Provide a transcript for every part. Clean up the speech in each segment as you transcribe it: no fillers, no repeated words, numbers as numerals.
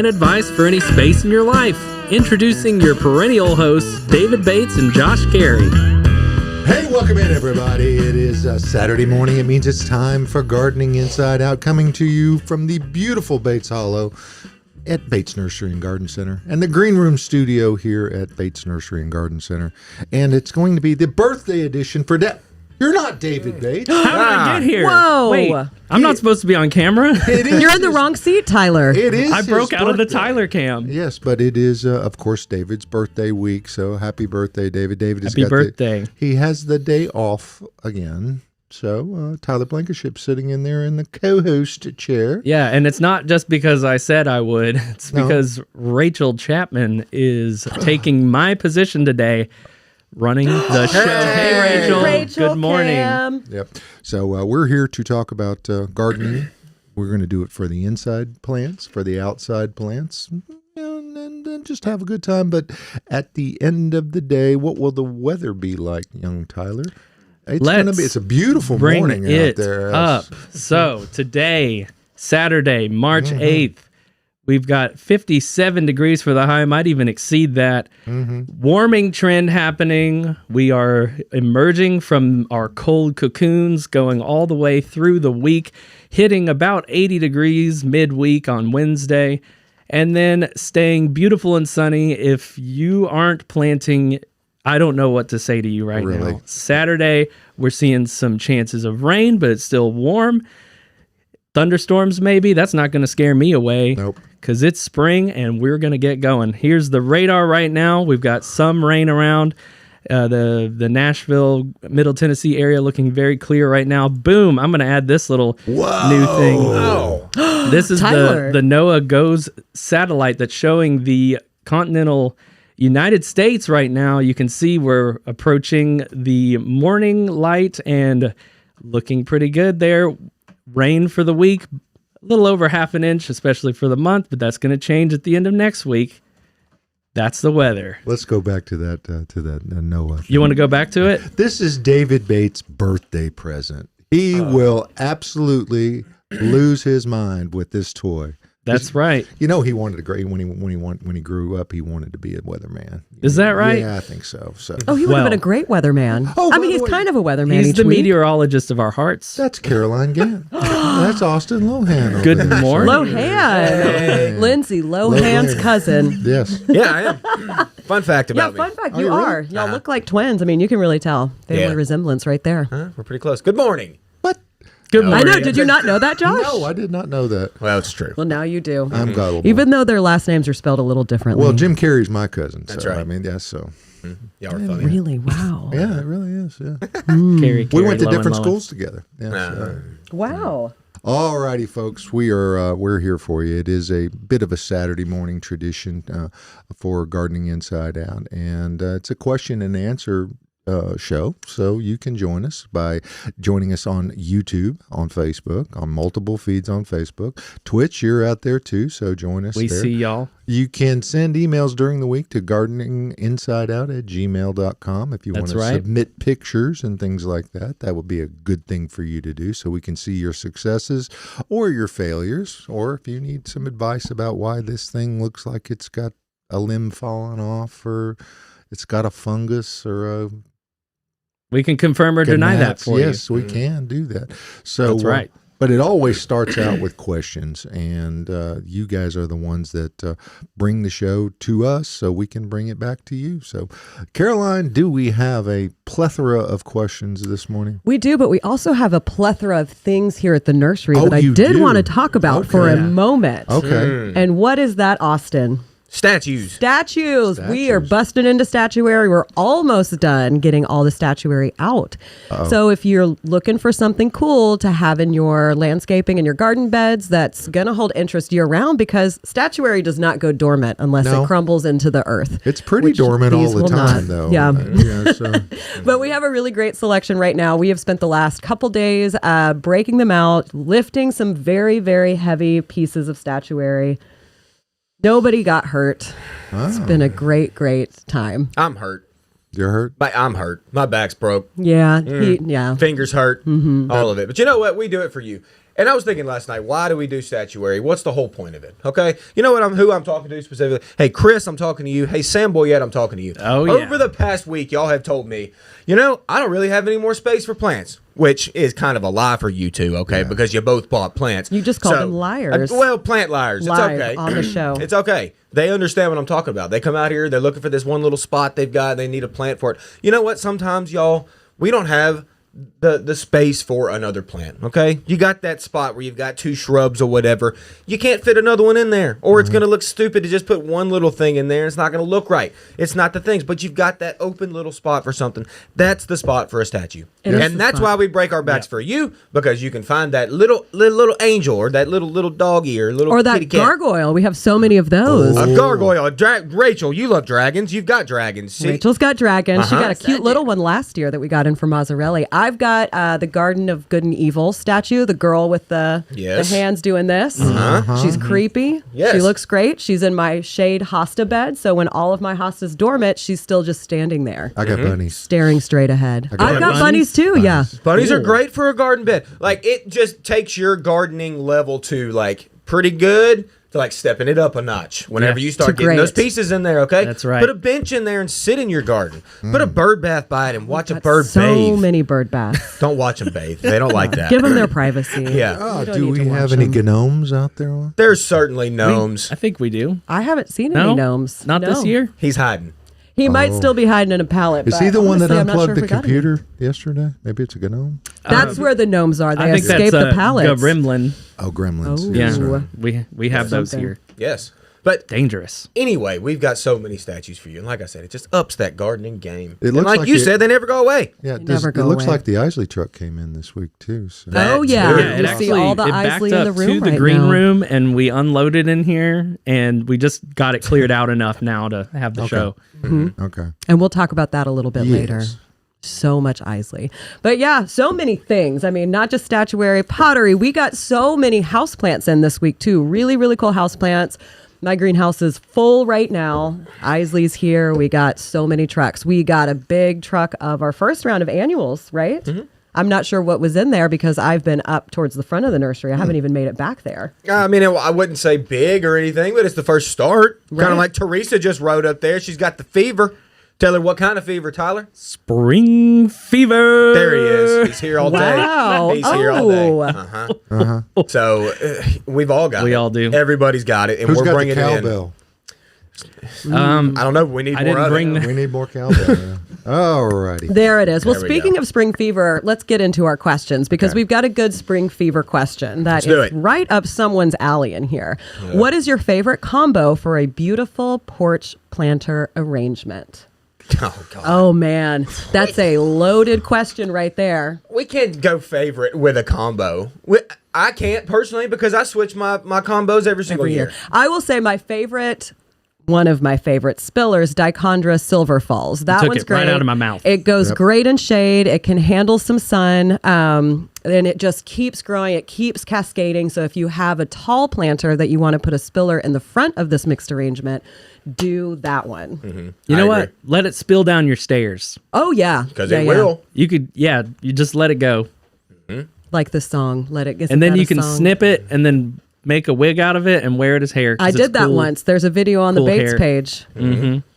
And advice for any space in your life. Introducing your perennial hosts, David Bates and Josh Carey. Hey, welcome in, everybody. It is Saturday morning. It means it's time for Gardening Inside Out, coming to you from the beautiful Bates Hollow at Bates Nursery and Garden Center and the Green Room Studio here at Bates Nursery and Garden Center. And it's going to be the birthday edition for You're not David Bates. How did I get here? Whoa. Wait, I'm not supposed to be on camera? It is. You're in the wrong seat, Tyler. It is. I broke out of the birthday. Tyler cam. Yes, but it is, of course, David's birthday week. So happy birthday, David. David has Happy got birthday. He has the day off again. So Tyler Blankenship sitting in there in the co-host chair. Yeah, and it's not just because I said I would. It's because Rachel Chapman is taking my position today, running the show. Hey, Rachel. Good morning. Cam. Yep. So we're here to talk about gardening. We're going to do it for the inside plants, for the outside plants, and just have a good time. But at the end of the day, what will the weather be like, young Tyler? It's a beautiful morning out there. Up. So today, Saturday, March 8th, we've got 57 degrees for the high. Might even exceed that. Warming trend happening. We are emerging from our cold cocoons, going all the way through the week, hitting about 80 degrees midweek on Wednesday, and then staying beautiful and sunny. If you aren't planting, I don't know what to say to you right now. Saturday, we're seeing some chances of rain, but it's still warm. Thunderstorms, maybe. That's not going to scare me away. Nope. Because it's spring and we're going to get going. Here's the radar right now. We've got some rain around the Nashville, Middle Tennessee area looking very clear right now. Boom. I'm going to add this little new thing. Whoa. This is Tyler. the NOAA GOES satellite that's showing the continental United States right now. You can see we're approaching the morning light and looking pretty good there. Rain for the week, a little over half an inch, especially for the month, but that's going to change at the end of next week. That's the weather. Let's go back to that NOAA. You want to go back to it? This is David Bates' birthday present. He will absolutely lose his mind with this toy. That's right. You know, he wanted to when he grew up, he wanted to be a weatherman. Is that right? Yeah, I think so. Oh, he would have Well- been a great weatherman. Oh, I by mean, the he's way, kind of a weatherman. He's each the week. meteorologist of our hearts. That's Caroline Gann. That's Austin Lohan. over Good there. morning. Lohan. Lindsay Lohan's Lohan. cousin. Yes. Yeah, I am. Fun fact Yeah, about fun me. fact, Oh, you you really? are. Y'all look like twins. I mean, you can really tell. Family Yeah. resemblance right there. Huh? We're pretty close. Good morning. What? Good I morning. know. Did you not know that, Josh? No, I did not know that. Well, it's true. Well, now you do. I'm gullible. Even though their last names are spelled a little differently. Well, Jim Carrey's my cousin. That's so, right. I mean, yeah, so. Y'all are funny. Really? Wow. Yeah, it really is. Yeah. Carrie, We went to Lowen, different Lowen. schools together. Yeah, so. Wow. All righty, folks. We're here for you. It is a bit of a Saturday morning tradition for Gardening Inside Out, and it's a question and answer show. So you can join us by joining us on YouTube, on Facebook, on multiple feeds on Facebook, Twitch. You're out there too, so join us. We there. see y'all. You can send emails during the week to gardeninginsideout@gmail.com if you want That's to right. submit pictures and things like that. That would be a good thing for you to do so we can see your successes or your failures, or if you need some advice about why this thing looks like it's got a limb falling off or it's got a fungus or a We can confirm or deny that gnats. for Yes, you. we can do that. So That's right. But it always starts out with questions, and you guys are the ones that bring the show to us so we can bring it back to you. So, Caroline, do we have a plethora of questions this morning? We do, but we also have a plethora of things here at the nursery Oh, that I you did do? want to talk about for a Okay. moment. Okay. And what is that, Austin? Statues. Statues. We are Statues. busting into statuary. We're almost done getting all the statuary out. So if you're looking for something cool to have in your landscaping and your garden beds that's going to hold interest year round, because statuary does not go dormant unless No. it crumbles into the earth. It's pretty which dormant all these the will time, not. though. Yeah. So, But we have a really great selection right now. We have spent the last couple days breaking them out, lifting some very, very heavy pieces of statuary. Nobody got hurt. It's been a great, great time. I'm hurt. you're hurt? I'm hurt. My back's broke. Yeah, yeah. Fingers hurt. All of it. But you know what? We do it for you. And I was thinking last night, why do we do statuary? What's the whole point of it? Okay, you know what? Who I'm talking to specifically. Hey, Chris, I'm talking to you. Hey, Sam Boyette, I'm talking to you. Oh, yeah. Over the past week, y'all have told me, I don't really have any more space for plants, which is kind of a lie for you two, okay? Because you both bought plants. You just called them liars. Plant liars. Live It's okay. on the show. It's okay. They understand what I'm talking about. They come out here, they're looking for this one little spot they've got, they need a plant for it. You know what? Sometimes, y'all, we don't have the space for another plant, okay? You got that spot where you've got 2 shrubs or whatever. You can't fit another one in there, or it's going to look stupid to just put one little thing in there. It's not going to look right. It's not the things, but you've got that open little spot for something. That's the spot for a statue. And that's why we break our backs for you, because you can find that little angel, or that little doggy, or little Or that kitty cat. gargoyle. We have so many of those. A gargoyle. Rachel, you love dragons. You've got dragons. See? Rachel's got dragons. She Uh-huh. got a cute little one last year that we got in from Mazzarelli. I've got the Garden of Good and Evil statue, the girl with the hands doing this. She's creepy. Yes. She looks great. She's in my shade hosta bed, so when all of my hosta's dormant, she's still just standing there, I got bunnies. staring straight ahead. I've got bunnies? bunnies too, yeah. Bunnies are great for a garden bed. Like, it just takes your gardening level to, like, pretty good to, like, stepping it up a notch whenever Yeah. you start To getting those great. pieces in there, okay? That's right. Put a bench in there and sit in your garden. Put a bird bath by it and watch a Got bird so bathe. many bird baths. Don't watch them bathe. They don't like that. Give them their privacy. Yeah. Oh, don't do need we to watch have any them. gnomes out there? There's certainly gnomes. I think we do. I haven't seen No, any gnomes. not this No. year. He's hiding. He might still be hiding in a pallet. Is but he the one that honestly, I'm not sure unplugged if the we got any. computer yesterday? Maybe it's a gnome. That's where the gnomes are. They I think escaped that's the pallets. gremlin. Oh, gremlins. Oh. Yeah, That's right. we have those Something. here. Yes. But Dangerous. anyway, we've got so many statues for you. And like I said, it just ups that gardening game. It And looks like like you it- said, they never go away. Yeah, They never it go looks away. like the Iseli truck came in this week too. So. Oh, yeah. too. Yeah, it You actually see all the it backed Iseli in up the room to the right green now. room, and we unloaded in here, and we just got it cleared out enough now to have the show. Okay. And we'll talk about that a little bit later. Yes. So much Iseli. But yeah, so many things. I mean, not just statuary, pottery. We got so many houseplants in this week too. Really, really cool houseplants. My greenhouse is full right now. Iseli's here. We got so many trucks. We got a big truck of our first round of annuals, right? I'm not sure what was in there because I've been up towards the front of the nursery. I haven't even made it back there. I mean, I wouldn't say big or anything, but it's the first start. Kind Right. of like Teresa just rode up there. She's got the fever. Tell her what kind of fever, Tyler. Spring fever. There he is. He's here all day. Wow. He's here all day. Oh. So we've all got it. We all do. Everybody's got it, and Who's we're got the bringing it in. cowbell? I don't know. But we need I more didn't of bring it. the- We need more cowbell. Yeah. All righty. There it is. Well, There we speaking go. of spring fever, let's get into our questions because we've got a good spring fever question that do is it. right up someone's alley in here. What is your favorite combo for a beautiful porch planter arrangement? Oh God. Oh man, that's a loaded question right there. We can't go favorite with a combo. I can't personally because I switch my combos every single Every year. year. I will say my favorite. One of my favorite spillers, Dichondra Silver Falls. That took one's it great. right out of my mouth. It goes great in shade. It can handle some sun. And it just keeps growing. It keeps cascading. So if you have a tall planter that you want to put a spiller in the front of this mixed arrangement, do that one. You know I what? agree. Let it spill down your stairs. Oh, yeah. Because Yeah, it yeah. will. You could, you just let it go, Like the song, Let It Get. and then you can snip it, and then make a wig out of it and wear it as hair. 'cause I it's did that cool. once. There's a video on the cool Bates hair. page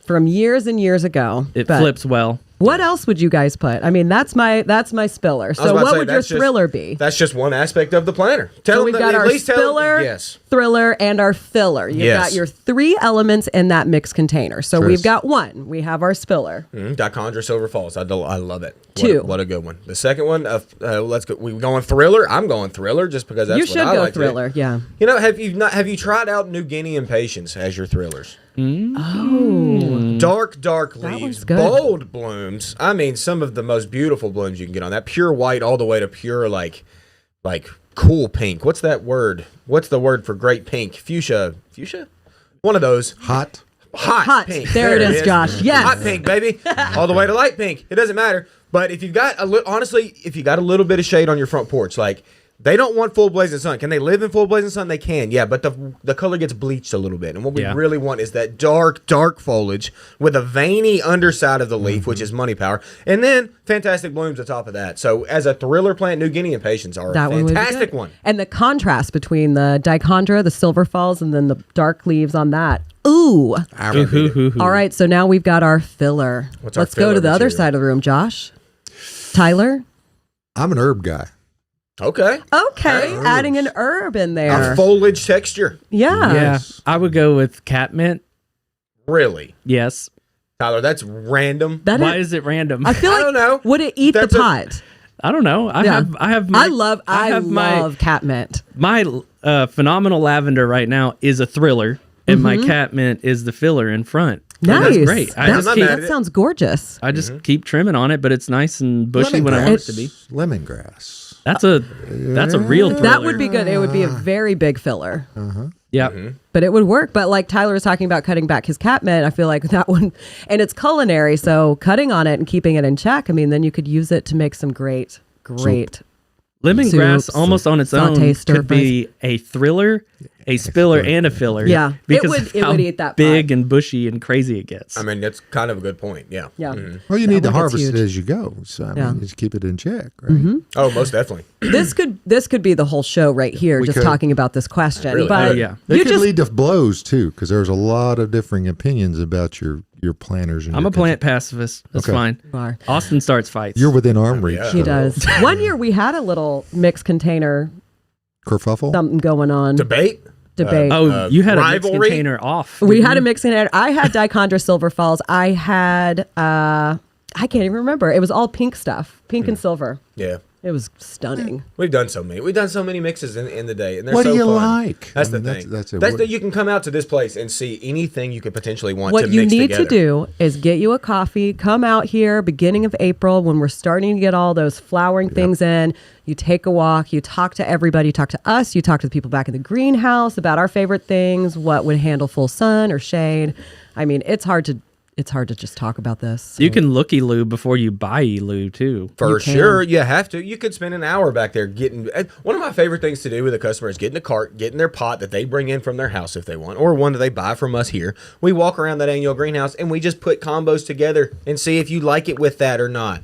from years and years ago. It But flips well. What else would you guys put? I mean, that's my spiller. I was So about to what say, would your that's just- thriller be? That's just one aspect of the planner. Tell So them we've that- got at our least tell them- spiller, Yes. thriller, and our filler. You've Yes. got your 3 elements in that mixed container. So Tris. we've got 1. We have our spiller. Dichondra Silver Falls. I love it. 2. What a good one. The second one, let's go. We going thriller. I'm going thriller just because that's You what should I go like to do. thriller, yeah. You know, have you tried out New Guinea Impatiens as your thrillers? Oh. Dark That leaves, one's good. bold blooms. I mean, some of the most beautiful blooms you can get on that. Pure white all the way to pure like cool pink. What's that word? What's the word for great pink? Fuchsia? One of those. Hot. Hot pink. There it is, Josh. Yes. Hot pink, baby. All the way to light pink. It doesn't matter. But if you've got honestly, if you got a little bit of shade on your front porch, like They don't want full blazing sun. Can they live in full blazing sun? They can, yeah, but the color gets bleached a little bit. And what we really want is that dark, dark foliage with a veiny underside of the leaf, which is money power, and then fantastic blooms atop of that. So as a thriller plant, New Guinea impatiens are a fantastic one. And the contrast between the dichondra, the silver falls, and then the dark leaves on that. Ooh. All right, so now we've got our filler. Let's go to the other side of the room, Josh. Tyler? I'm an herb guy. Okay, adding an herb in there. A foliage texture. Yeah. Yes. I would go with catmint. Really? Yes. Tyler, that's random. Why is it random? I feel like, I don't know. Would it eat the pot? I don't know. I love catmint. My phenomenal lavender right now is a thriller, and my catmint is the filler in front. Nice. That's great. That sounds gorgeous. I just keep trimming on it, but it's nice and bushy when I want it to be. Lemongrass. That's a real thriller. That would be good. It would be a very big filler. Yeah. But it would work. But like Tyler was talking about cutting back his catmint, I feel like that one, and it's culinary, so cutting on it and keeping it in check, I mean, then you could use it to make some great lemongrass soups, almost on its saute, own stir could be a thriller, a spiller, and a filler. Yeah. Because it would eat that big pot. and bushy and crazy it gets. I mean, that's kind of a good point. Yeah. Yeah. Well, you need to one gets harvest it huge. as you go. So I mean, just keep it in check, right? Oh, most definitely. This could be the whole show right here, We just could. talking about this question. Really? But Yeah. It you could just lead to blows too, because there's a lot of differing opinions about your planters. And I'm your a plant pacifist. That's Okay. fine. You are. Austin starts fights. You're within arm reach. yeah. He so- does. One year we had a little mixed container Kerfuffle. something going on. Debate? Debate. you had a rivalry? mixed container off. We had a mixed container. I had dichondra silver falls. I had I can't even remember. It was all pink stuff, pink and silver. Yeah. It was stunning. We've done so many. We've done so many mixes in the day, and they're What so do you fun. like? That's I the mean, thing. that's it. That's you can come out to this place and see anything you could potentially want What to you mix need together. to do is get you a coffee, come out here beginning of April when we're starting to get all those flowering things in. You take a walk, you talk to everybody, you talk to us, you talk to the people back in the greenhouse about our favorite things, what would handle full sun or shade. I mean, it's hard to just talk about this. You can looky-loo before you buy-loo, too. For can. sure, you have to. You could spend an hour back there getting. One of my favorite things to do with a customer is getting a cart, getting their pot that they bring in from their house if they want, or one that they buy from us here. We walk around that annual greenhouse and we just put combos together and see if you like it with that or not.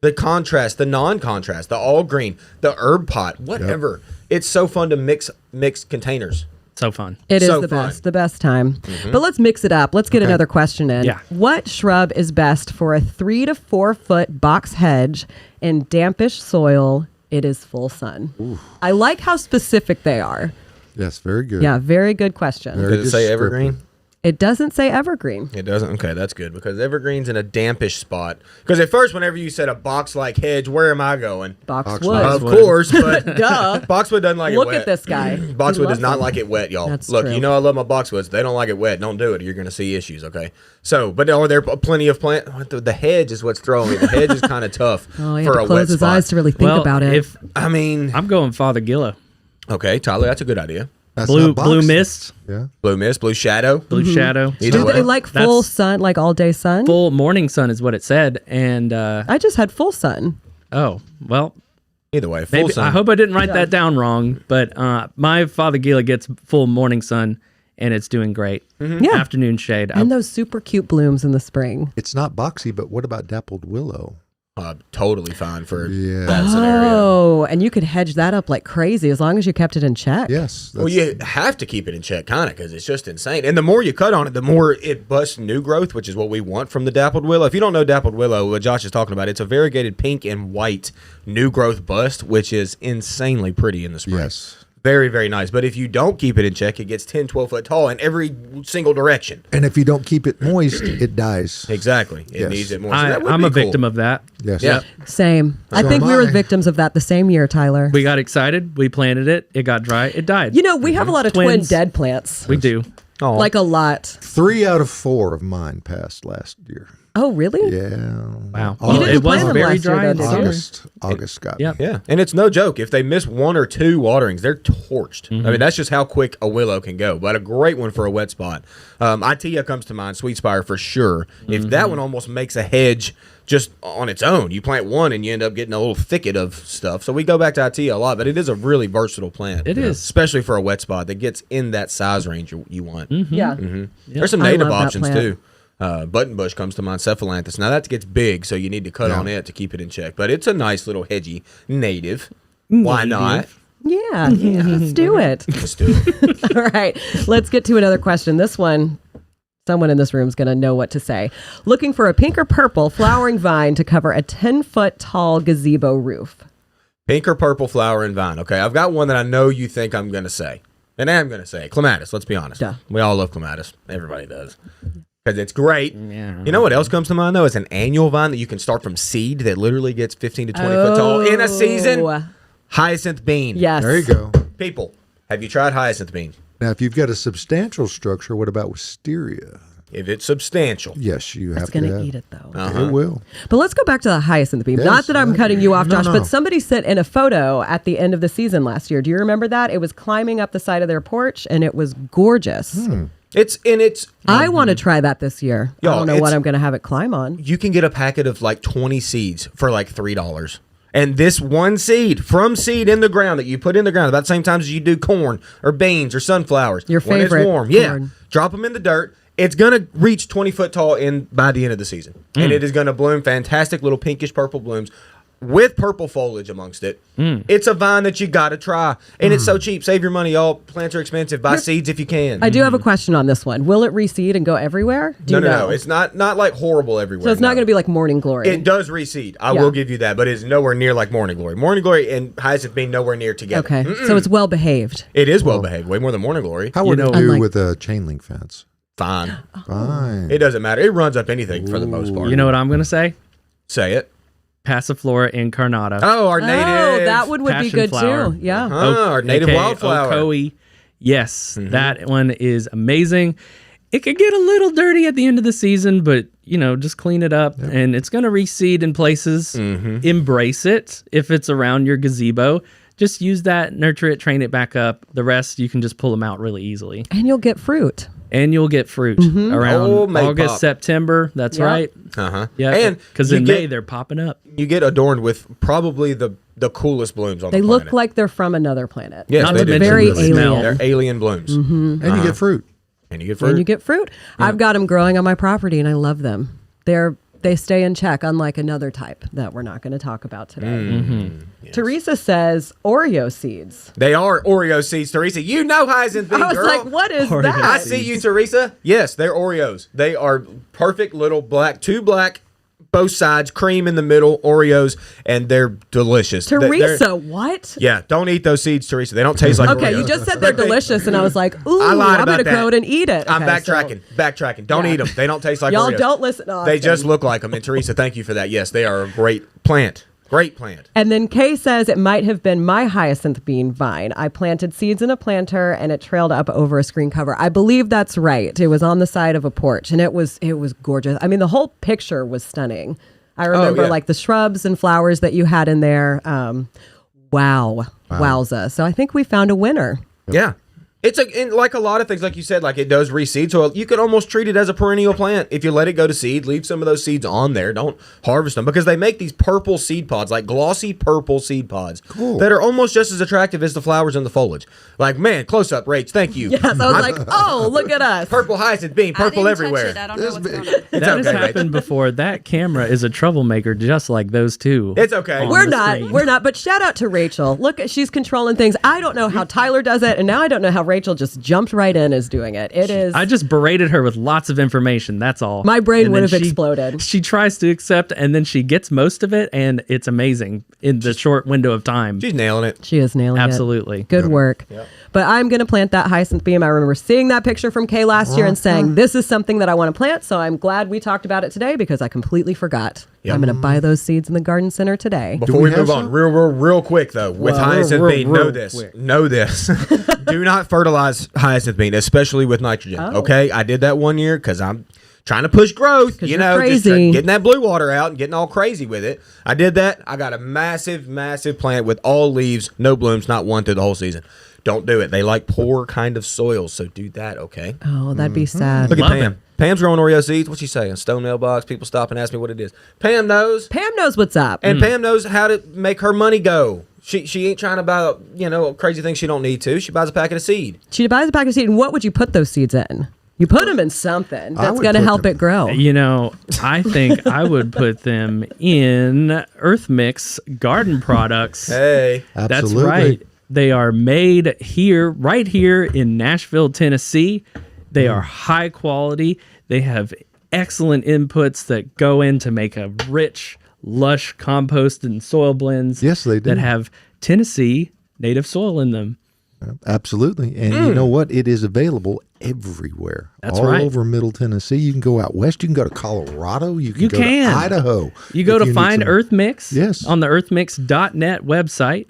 The contrast, the non-contrast, the all green, the herb pot, whatever. It's so fun to mix containers. So fun. It is So the fun. best, the best time. But let's mix it up. Let's get another question in. Yeah. What shrub is best for a 3 to 4 foot box hedge in dampish soil? It is full sun. I like how specific they are. Yes, very good. Yeah, very good question. Very Does it say descriptive. evergreen? It doesn't say evergreen. It doesn't? Okay, that's good because evergreen's in a dampish spot. Because at first, whenever you said a box-like hedge, where am I going? Boxwood. Of course, but Duh. boxwood doesn't like it Look wet. at this guy. Boxwood He does not loves like them. it wet, y'all. That's Look, true. you know I love my boxwoods. They don't like it wet. Don't do it. You're going to see issues, okay? So, but are there plenty of plant? The hedge is what's throwing me. The hedge is kind of tough Oh, he for had a to close wet his spot. eyes to really think about it. If I mean, I'm going Father Gilla. okay, Tyler, that's a good idea. That's Blue not boxy. mist, Yeah. Blue mist, blue shadow. blue shadow. Either Do way. they like full That's sun, like all day sun? full morning sun is what it said. And I just had full sun. oh, well, Either way, full maybe sun. I hope I didn't write that down wrong, but my Father Gila gets full morning sun and it's doing great. Yeah. Afternoon shade. And those super cute blooms in the spring. It's not boxy, but what about dappled willow? Totally fine for Yeah. that scenario. Oh, and you could hedge that up like crazy as long as you kept it in check. Yes. Well, you have to keep it in check, kind of, because it's just insane. And the more you cut on it, the more it busts new growth, which is what we want from the dappled willow. If you don't know dappled willow, what Josh is talking about, it's a variegated pink and white new growth bust, which is insanely pretty in the spring. Yes. Very, very nice. But if you don't keep it in check, it gets 10, 12 foot tall in every single direction. And if you don't keep it moist, it dies. Exactly. It Yes. needs it more. So that would I'm be a cool. victim of that. Yes. Yeah. Same. I So think am we were I. victims of that the same year, Tyler. We got excited. We planted it. It got dry. It died. You know, we have a lot of twin Twins. dead plants. We do. Oh, Like a lot. 3 out of 4 of mine passed last year. Oh, really? Yeah. Wow. You Well, didn't it was plant them very last year, dry. though, did you? August got Yep. Yeah, and it's no joke. If they miss 1 or 2 waterings, they're torched. I mean, that's just how quick a willow can go. But a great one for a wet spot. Itea comes to mind, Sweet Spire for sure. If that one almost makes a hedge just on its own, you plant one and you end up getting a little thicket of stuff. So we go back to Itea a lot, but it is a really versatile plant. It is. Especially for a wet spot that gets in that size range you want. Yeah. There's some I native love that options plant. too. Buttonbush comes to mind, Cephalanthus. Now that gets big, so you need to cut on it to keep it in check. But it's a nice little hedgy native. Why not? Yeah. Let's do it. Let's do it. All right. Let's get to another question. This one, someone in this room is going to know what to say. Looking for a pink or purple flowering vine to cover a 10-foot tall gazebo roof. Pink or purple flowering vine. Okay, I've got one that I know you think I'm going to say. And I am going to say clematis. Let's be honest. Duh. We all love clematis. Everybody does. Because it's great. Yeah. You know what else comes to mind, though? It's an annual vine that you can start from seed that literally gets 15 to 20 foot tall in a season. Hyacinth bean. Yes. There you go. People, have you tried hyacinth bean? Now, if you've got a substantial structure, what about wisteria? If it's substantial. Yes, you have It's to. going to eat it, though. It will. But let's go back to the hyacinth beam. Yes, Not that I'm cutting you off, no, Josh, no. but somebody sent in a photo at the end of the season last year. Do you remember that? It was climbing up the side of their porch, and it was gorgeous. It's I want to try that this year. I Y'all, don't know what it's- I'm going to have it climb on. you can get a packet of like 20 seeds for like $3. And this one seed from seed in the ground that you put in the ground about the same time as you do corn or beans or sunflowers. Your when favorite it's warm, corn. drop them in the dirt. It's gonna reach 20 foot tall by the end of the season, and it is gonna bloom fantastic little pinkish purple blooms with purple foliage amongst it. It's a vine that you gotta try, and it's so cheap. Save your money, y'all. Plants are expensive. Buy seeds if you can. I do have a question on this one. Will it reseed and go everywhere? Do you know? No. It's not like horrible everywhere. So it's not no. going to be like Morning Glory. It does reseed. I Yeah. will give you that, but it's nowhere near like Morning Glory. Morning Glory and Hyacinth being nowhere near together. Okay. So it's well behaved. It is well behaved, way more than Morning Glory. How would know- it do Unlike- with a chain link fence? Fine. Fine. It doesn't matter. It runs up anything for the most part. You know what I'm going to say? Say it. Passiflora incarnata. Oh, our native. Oh, that one would be passion good flower. too. Yeah. Our native AKA wildflower. Okoe. Yes, that one is amazing. It could get a little dirty at the end of the season, but just clean it up, and it's going to reseed in places. Embrace it if it's around your gazebo. Just use that, nurture it, train it back up. The rest you can just pull them out really easily, And you'll get fruit. and you'll get fruit around Oh, May August, pop. September. That's Yep. right. Yeah, and because you in get- May they're popping up. you get adorned with probably the coolest blooms on They the look planet. like they're from another planet. Yes, Not they to do. mention Very the smell. alien. They're alien blooms. And you get fruit. And you get fruit. And you get fruit. I've got them growing on my property, and I love them. They stay in check, unlike another type that we're not going to talk about today. Teresa says Oreo seeds. They are Oreo seeds, Teresa. You know Hyacinth Bean, I was girl. like, what is Oreo that? I see you, Teresa. Yes, they're Oreos. They are perfect little two black, both sides, cream in the middle, Oreos, and they're delicious. Teresa, what? Yeah, don't eat those seeds, Teresa. They don't taste like Okay, Oreos. you just said they're But they- delicious, and I was like, ooh, I lied I'm about going to that. grow it and eat it. I'm Okay, so backtracking. Don't Yeah. eat them. They don't taste like y'all Oreos. don't listen to They Austin. just look like them. And Teresa, thank you for that. Yes, they are a great plant. Great plant. And then Kay says it might have been my hyacinth bean vine. I planted seeds in a planter and it trailed up over a screen cover. I believe that's right. It was on the side of a porch and it was gorgeous. I mean, the whole picture was stunning. I remember yeah. like the shrubs and flowers that you had in there. Wowza. So I think we found a winner. Yeah. It's like a lot of things, like you said, like it does reseed. So you can almost treat it as a perennial plant. If you let it go to seed, leave some of those seeds on there. Don't harvest them because they make these purple seed pods, like glossy purple seed pods that are almost just as attractive as the flowers and the foliage. Like, man, close up rates. Thank you. Yes, I was like, oh, look at us. Purple hyacinth bean, purple I didn't everywhere. Touch it. I don't know what's going on. It's That has okay, Rach. happened before. That camera is a troublemaker, just like those two. It's okay. on We're the not. screen. We're not. But shout out to Rachel. Look, she's controlling things. I don't know how Tyler does it, and now I don't know how Rachel just jumped right in is doing it. It is. I just berated her with lots of information. That's all. My brain And would then have exploded. She tries to accept, and then she gets most of it, and it's amazing in the short window of time. She's nailing it. She is nailing it. Absolutely. Good work. But I'm going to plant that hyacinth beam. I remember seeing that picture from Kay last year and saying, this is something that I want to plant. So I'm glad we talked about it today because I completely forgot. Yep. I'm going to buy those seeds in the garden center today. Before we we have move on, some? real quick though, with Well, hyacinth real bean, know this. quick. Know this. Do not fertilize hyacinth bean, especially with nitrogen. Oh. Okay, I did that one year because I'm trying to push growth, 'Cause you you're know, just crazy. getting that blue water out and getting all crazy with it. I did that. I got a massive, massive plant with all leaves, no blooms, not one through the whole season. Don't do it. They like poor kind of soils, so do that, okay? Oh, that'd be sad. Look at Love Pam. it. Pam's growing Oreo seeds. What's she saying? Stone mailbox. People stop and ask me what it is. Pam knows. Pam knows what's up. And Pam knows how to make her money go. She ain't trying to buy, crazy things she don't need to. She buys a packet of seed. She buys a pack of seed, and what would you put those seeds in? You put them in something that's would going to put help them- it grow. I think I would put them in Earth Mix garden products. Hey. Absolutely. That's right. They are made right here in Nashville, Tennessee. They are high quality. They have excellent inputs that go in to make a rich, lush compost and soil blends. Yes, they do. That have Tennessee native soil in them. Absolutely. And you know what? It is available everywhere. That's all right. over Middle Tennessee. You can go out west. You can go to Colorado. You You go can. to Idaho. You go if to need find some- Earth Mix Yes. on the earthmix.net website,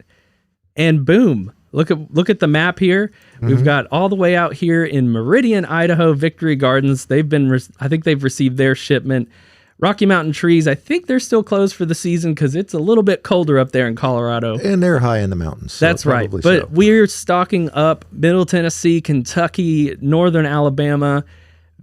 and boom, look at the map here. We've got all the way out here in Meridian, Idaho, Victory Gardens. I think they've received their shipment. Rocky Mountain Trees, I think they're still closed for the season because it's a little bit colder up there in Colorado. And they're high in the mountains. So That's right. probably But so. we're stocking up Middle Tennessee, Kentucky, Northern Alabama.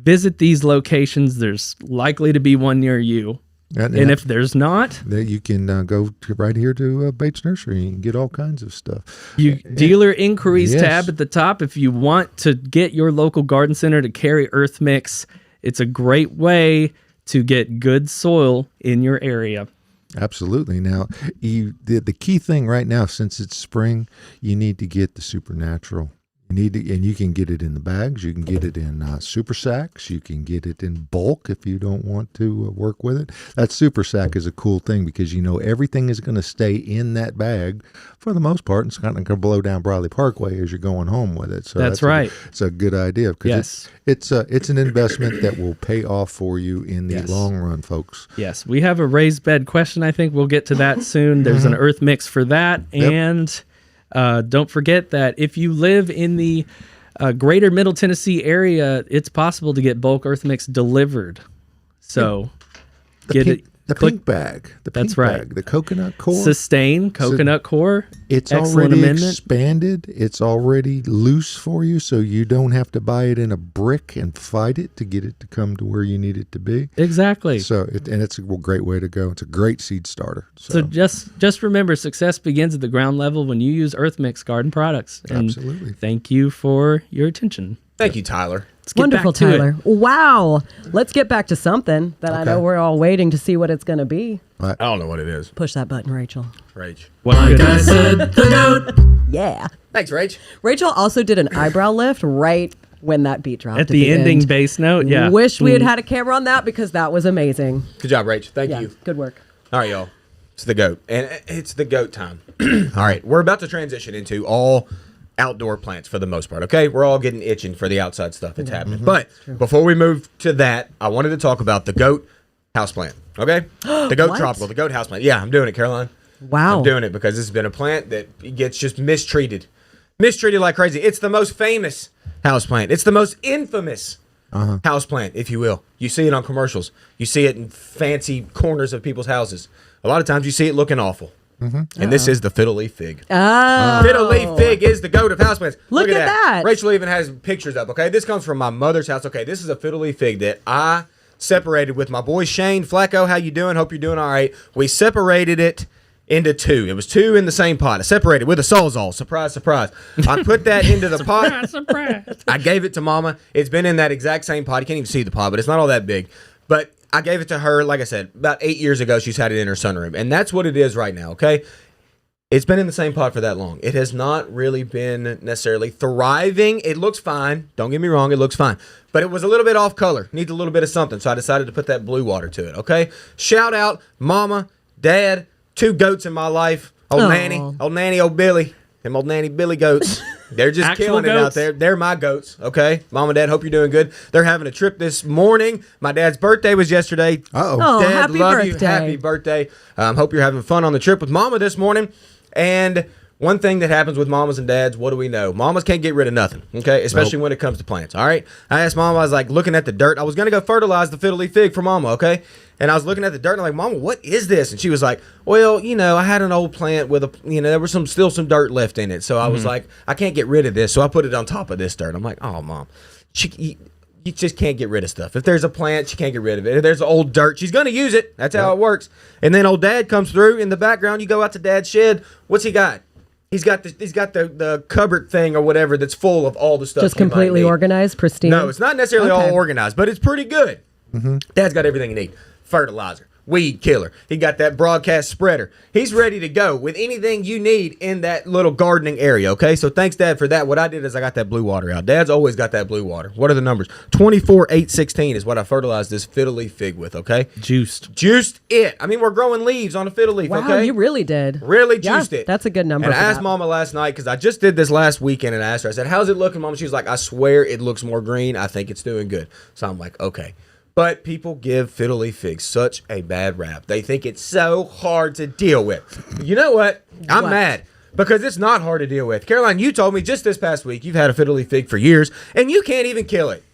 Visit these locations. There's likely to be one near you. And And if there's not, you can go right here to Bates Nursery and get all kinds of stuff. dealer inquiries Yes. tab at the top. If you want to get your local garden center to carry Earth Mix, it's a great way to get good soil in your area. Absolutely. Now, the key thing right now, since it's spring, you need to get the supernatural. You need to, and you can get it in the bags. You can get it in super sacks. You can get it in bulk if you don't want to work with it. That super sack is a cool thing because everything is going to stay in that bag for the most part. It's not going to blow down Briley Parkway as you're going home with it. So That's right. It's a good idea because Yes. it's an investment that will pay off for you in the Yes. long run, folks. Yes, we have a raised bed question. I think we'll get to that soon. There's an Earth Mix for that. Yep. And don't forget that if you live in the greater Middle Tennessee area, it's possible to get bulk Earth Mix delivered. So get it. The click- pink bag. The That's pink right. bag. The coconut core. Sustain coconut core. It's Excellent already amendment. expanded. It's already loose for you, so you don't have to buy it in a brick and fight it to get it to come to where you need it to be. Exactly. So, it's a great way to go. It's a great seed starter. So just remember, success begins at the ground level when you use Earth Mix garden products. And Absolutely. thank you for your attention. Thank you, Tyler. Let's get Wonderful, back to it. Tyler. Wow. Let's get back to something that I know we're all waiting to see what it's going to be. I don't know what it is. Push that button, Rachel. Rach. Like I said, the goat. Yeah. Thanks, Rach. Rachel also did an eyebrow lift right when that beat dropped. At the ending end. bass note, yeah. Wish we had had a camera on that because that was amazing. Good job, Rach. Thank Yeah. you. Good work. All right, y'all. It's the goat. And it's the goat time. All right. We're about to transition into all outdoor plants for the most part, okay? We're all getting itching for the outside stuff. It's happening. But before we move to that, I wanted to talk about the goat houseplant, okay? The goat What? tropical, the goat houseplant. Yeah, I'm doing it, Caroline. Wow. I'm doing it because this has been a plant that gets just mistreated. Mistreated like crazy. It's the most famous houseplant. It's the most infamous houseplant, if you will. You see it on commercials. You see it in fancy corners of people's houses. A lot of times you see it looking awful. And this is the Fiddle Leaf Fig. Oh. Fiddle Leaf Fig is the goat of houseplants. Look at that. Rachel even has pictures up, okay? This comes from my mother's house. Okay, this is a Fiddle Leaf Fig that I separated with my boy Shane Flacco. How you doing? Hope you're doing all right. We separated it into two. It was two in the same pot. I separated with a Sawzall. Surprise, surprise. I put that into the pot. Surprise. I gave it to Mama. It's been in that exact same pot. You can't even see the pot, but it's not all that big. But I gave it to her, like I said, about 8 years ago. She's had it in her sunroom. And that's what it is right now, okay? It's been in the same pot for that long. It has not really been necessarily thriving. It looks fine. Don't get me wrong. It looks fine. But it was a little bit off color. Needs a little bit of something. So I decided to put that blue water to it, okay? Shout out Mama, Dad, 2 goats in my life. Old Aw. Nanny, old Billy. Them old Nanny Billy goats. They're just Actual killing it out goats? there. They're my goats, okay? Mom and Dad, hope you're doing good. They're having a trip this morning. My dad's birthday was yesterday. Uh-oh. Oh, Dad, happy love birthday. you. Happy birthday. Hope you're having fun on the trip with Mama this morning. And one thing that happens with mamas and dads, what do we know? Mamas can't get rid of nothing, okay? Especially when it comes to plants, all right? I asked Mama, I was like looking at the dirt. I was going to go fertilize the Fiddle Leaf Fig for Mama, okay? And I was looking at the dirt and I'm like, Mama, what is this? And she was like, well, I had an old plant with there was still some dirt left in it. So I was like, I can't get rid of this. So I put it on top of this dirt. I'm like, oh, Mom, you just can't get rid of stuff. If there's a plant, she can't get rid of it. If there's old dirt, she's going to use it. That's how it works. And then old Dad comes through in the background. You go out to Dad's shed. What's he got? He's got the cupboard thing or whatever that's full of all the stuff. Just completely organized, pristine. No, it's not necessarily all organized, but it's pretty good. Dad's got everything you need. Fertilizer, weed killer. He got that broadcast spreader. He's ready to go with anything you need in that little gardening area, okay? So thanks, Dad, for that. What I did is I got that blue water out. Dad's always got that blue water. What are the numbers? 24,816 is what I fertilized this Fiddle Leaf Fig with, okay? Juiced it. I mean, we're growing leaves on a Fiddle Leaf, wow, okay? You really did. Really juiced it. That's a good number. And I asked Mama last night, because I just did this last weekend, and I asked her, I said, how's it looking, Mama? She was like, I swear it looks more green. I think it's doing good. So I'm like, okay. But people give Fiddle Leaf Fig such a bad rap. They think it's so hard to deal with. You know what? I'm mad because it's not hard to deal with. Caroline, you told me just this past week you've had a Fiddle Leaf Fig for years, and you can't even kill it.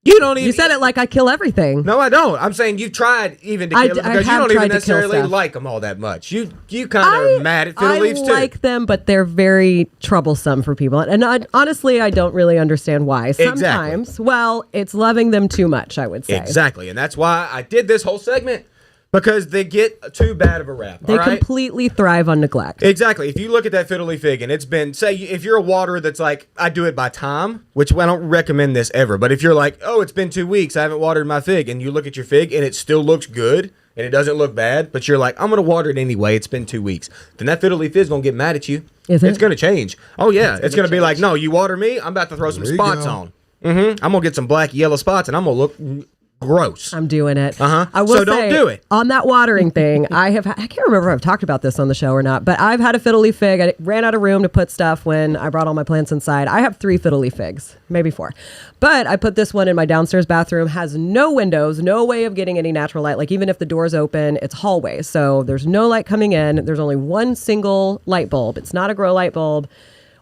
You don't even. You said it like I kill everything. No, I don't. I'm saying you've tried even to kill them because you don't even necessarily like them all that much. You kind of mad at Fiddle Leaves too. I like them, but they're very troublesome for people. And honestly, I don't really understand why. Sometimes, well, it's loving them too much, I would say. Exactly. And that's why I did this whole segment. Because they get too bad of a rap. They completely thrive on neglect. Exactly. If you look at that Fiddle Leaf Fig and it's been, say, if you're a waterer that's like, I do it by time, which I don't recommend this ever, but if you're like, oh, it's been 2 weeks, I haven't watered my fig, and you look at your fig and it still looks good and it doesn't look bad, but you're like, I'm going to water it anyway, it's been 2 weeks, then that Fiddle Leaf Fig is going to get mad at you. Is it? It's going to change. Oh, yeah. It's going to be like, no, you water me, I'm about to throw some spots on. I'm going to get some black, yellow spots, and I'm going to look gross. I'm doing it. I will say, don't do it. On that watering thing, I can't remember if I've talked about this on the show or not, but I've had a Fiddle Leaf Fig. I ran out of room to put stuff when I brought all my plants inside. I have 3 Fiddle Leaf Figs, maybe 4. But I put this one in my downstairs bathroom, has no windows, no way of getting any natural light. Like even if the door's open, it's hallway. So there's no light coming in. There's only one single light bulb. It's not a grow light bulb.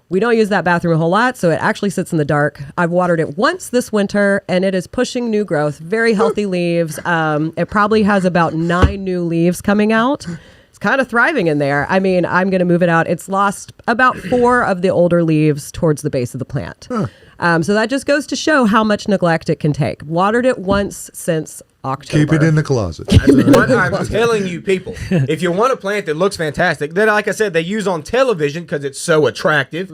We don't use that bathroom a whole lot, so it actually sits in the dark. I've watered it once this winter, and it is pushing new growth, very healthy leaves. It probably has about 9 new leaves coming out. It's kind of thriving in there. I mean, I'm going to move it out. It's lost about 4 of the older leaves towards the base of the plant. So that just goes to show how much neglect it can take. Watered it once since October. Keep it in the closet. What I'm telling you, people, if you want a plant that looks fantastic, that, like I said, they use on television because it's so attractive.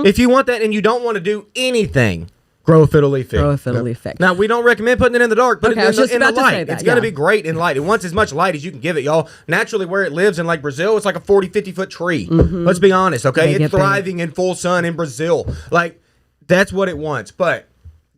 If you want that and you don't want to do anything, grow a Fiddle Leaf Fig. Grow a Fiddle Leaf Fig. Now, we don't recommend putting it in the dark. Put it in the light. It's going to be great in light. It wants as much light as you can give it, y'all. Naturally, where it lives in like Brazil, it's like a 40, 50-foot tree. Let's be honest, okay? It's thriving in full sun in Brazil. Like, that's what it wants. But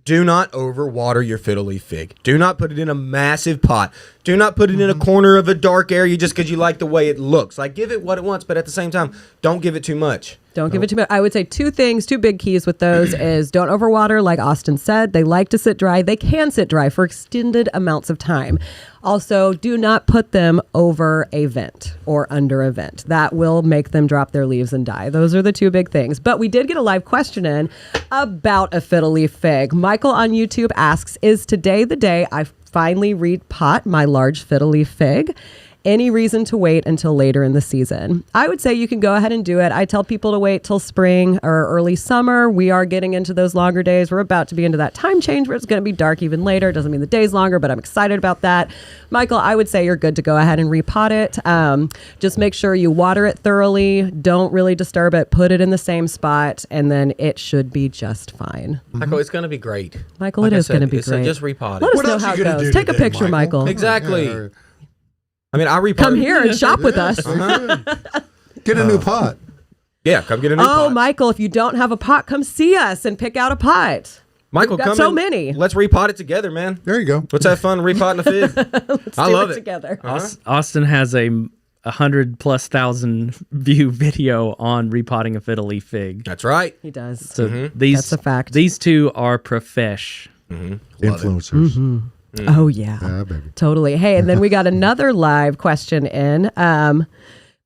do not overwater your Fiddle Leaf Fig. Do not put it in a massive pot. Do not put it in a corner of a dark area just because you like the way it looks. Like, give it what it wants, but at the same time, don't give it too much. Don't give it too much. I would say 2 things, 2 big keys with those is don't overwater, like Austin said. They like to sit dry. They can sit dry for extended amounts of time. Also, do not put them over a vent or under a vent. That will make them drop their leaves and die. Those are the 2 big things. But we did get a live question in about a Fiddle Leaf Fig. Michael on YouTube asks, is today the day I finally repot my large Fiddle Leaf Fig? Any reason to wait until later in the season? I would say you can go ahead and do it. I tell people to wait till spring or early summer. We are getting into those longer days. We're about to be into that time change where it's going to be dark even later. It doesn't mean the day's longer, but I'm excited about that. Michael, I would say you're good to go ahead and repot it. Just make sure you water it thoroughly. Don't really disturb it. Put it in the same spot, and then it should be just fine. Michael, it's going to be great. Michael, it is going to be great. So just repot it. Let us know how it goes. Take a picture, Michael. Exactly. I mean, I repot. Come here and shop with us. Get a new pot. Yeah, come get a new pot. Oh, Michael, if you don't have a pot, come see us and pick out a pot. Michael, We've got come so in. Many. Let's repot it together, man. There you go. Let's have fun repotting a fig. I love it together. Austin has a 100,000+ view video on repotting a Fiddle Leaf Fig. That's right. He does. So That's a fact. These 2 are profesh. Influencers. Oh, yeah. Baby. Totally. Hey, and then we got another live question in.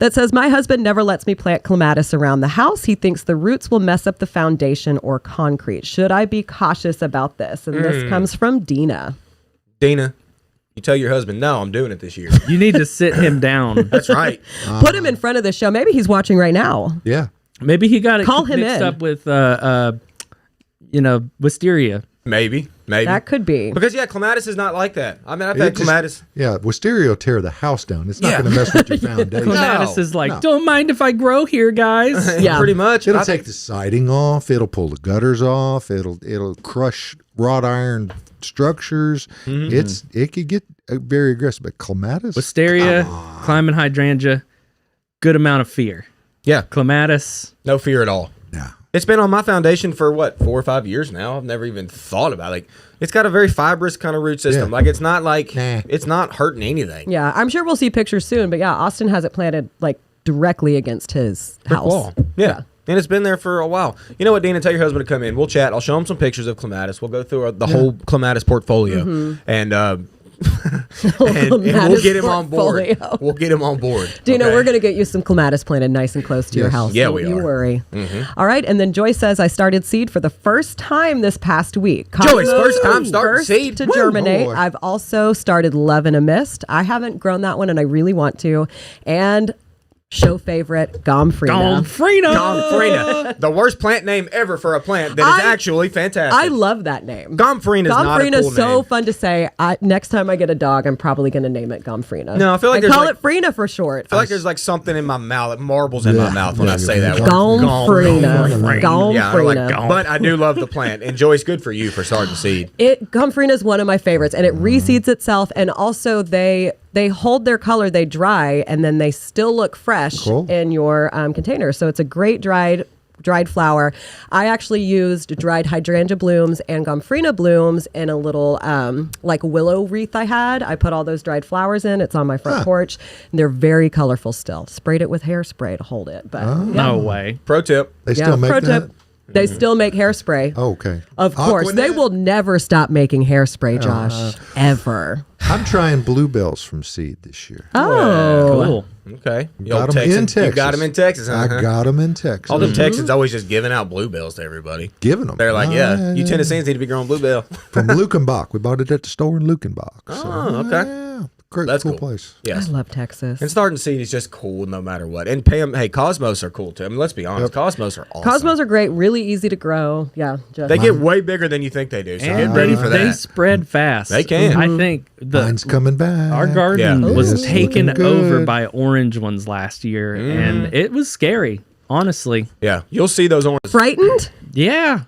that says, my husband never lets me plant clematis around the house. He thinks the roots will mess up the foundation or concrete. Should I be cautious about this? And this comes from Dina. Dina, you tell your husband, no, I'm doing it this year. You need to sit him down. That's right. Put him in front of the show. Maybe he's watching right now. Yeah. Maybe he got it Call him mixed in. up with, wisteria. Maybe. That could be. Because, clematis is not like that. I mean, I've had clematis. Yeah, wisteria will tear the house down. It's not Yeah. going to mess with your foundation. Clematis is like, don't mind if I grow here, guys. Yeah. Pretty much. It'll take the siding off. It'll pull the gutters off. It'll crush wrought iron structures. It could get very aggressive. But clematis, Wisteria, climbing hydrangea, good amount of fear. Yeah. Clematis, No fear at all. nah. It's been on my foundation for 4 or 5 years now. I've never even thought about it. Like, it's got a very fibrous kind of root system. Yeah. Like, it's not like Nah. it's not hurting anything. Yeah, I'm sure we'll see pictures soon. But yeah, Austin has it planted like directly against his house. Wall. Yeah. And it's been there for a while. You know what, Dina? Tell your husband to come in. We'll chat. I'll show him some pictures of clematis. We'll go through the whole clematis portfolio, and we'll get him on board. portfolio. We'll get him on board. Dina, okay? we're going to get you some clematis planted nice and close to your Yes. house. Yeah, Don't we you are. worry. All right. And then Joy says, I started seed for the first time this past week. Joy's first time starting First seed? to Woo, germinate. boy. I've also started Love in a Mist. I haven't grown that one and I really want to. And show favorite, Gomphrena. Gomphrena, the worst plant name ever for a plant that is actually fantastic. I love that name. Gomphrena is not a Gomphrena cool is so name. fun to say. Next time I get a dog, I'm probably going to name it Gomphrena. No, I feel like there's call like- it Frena for short. I feel like there's like something in my mouth, marbles in my mouth when I say that word. Gomphrena. Yeah, I like Gomphrena. but I do love the plant. And Joy's good for you for starting seed. Gomphrena is one of my favorites, and it reseeds itself, and also they hold their color, they dry, and then they still look fresh Cool. in your container. So it's a great dried flower. I actually used dried hydrangea blooms and Gomphrena blooms in a little like willow wreath I had. I put all those dried flowers in. It's on my front porch. And they're very colorful still. Sprayed it with hairspray to hold it. But No way. Pro tip. They still make pro that? tip. They still make hairspray. Oh, okay. Of course. They Aquanet? will never stop making hairspray, Josh. Ever. I'm trying bluebells from seed this year. Oh. Cool. Okay. You Got old 'em Texan. in Texas. You got them in Texas, huh? I got them in Texas. All them Texans always just giving out bluebells to everybody. Giving them. They're like, you Tennesseans need to be growing bluebell. From Lukenbach. We bought it at the store in Lukenbach. Oh, okay. Yeah. Great, That's cool cool. place. Yes. I love Texas. And starting seed is just cool no matter what. And Pam, hey, Cosmos are cool too. I mean, let's be honest. Cosmos are awesome. Cosmos are great, really easy to grow. Yeah. Just They get way bigger than you think they do. So And get ready for They that. spread fast. They can. I think Mine's coming back. our garden Yeah. was It's taken looking over good. by orange ones last year, and it was scary. Honestly, Yeah. You'll see those oranges. frightened. yeah.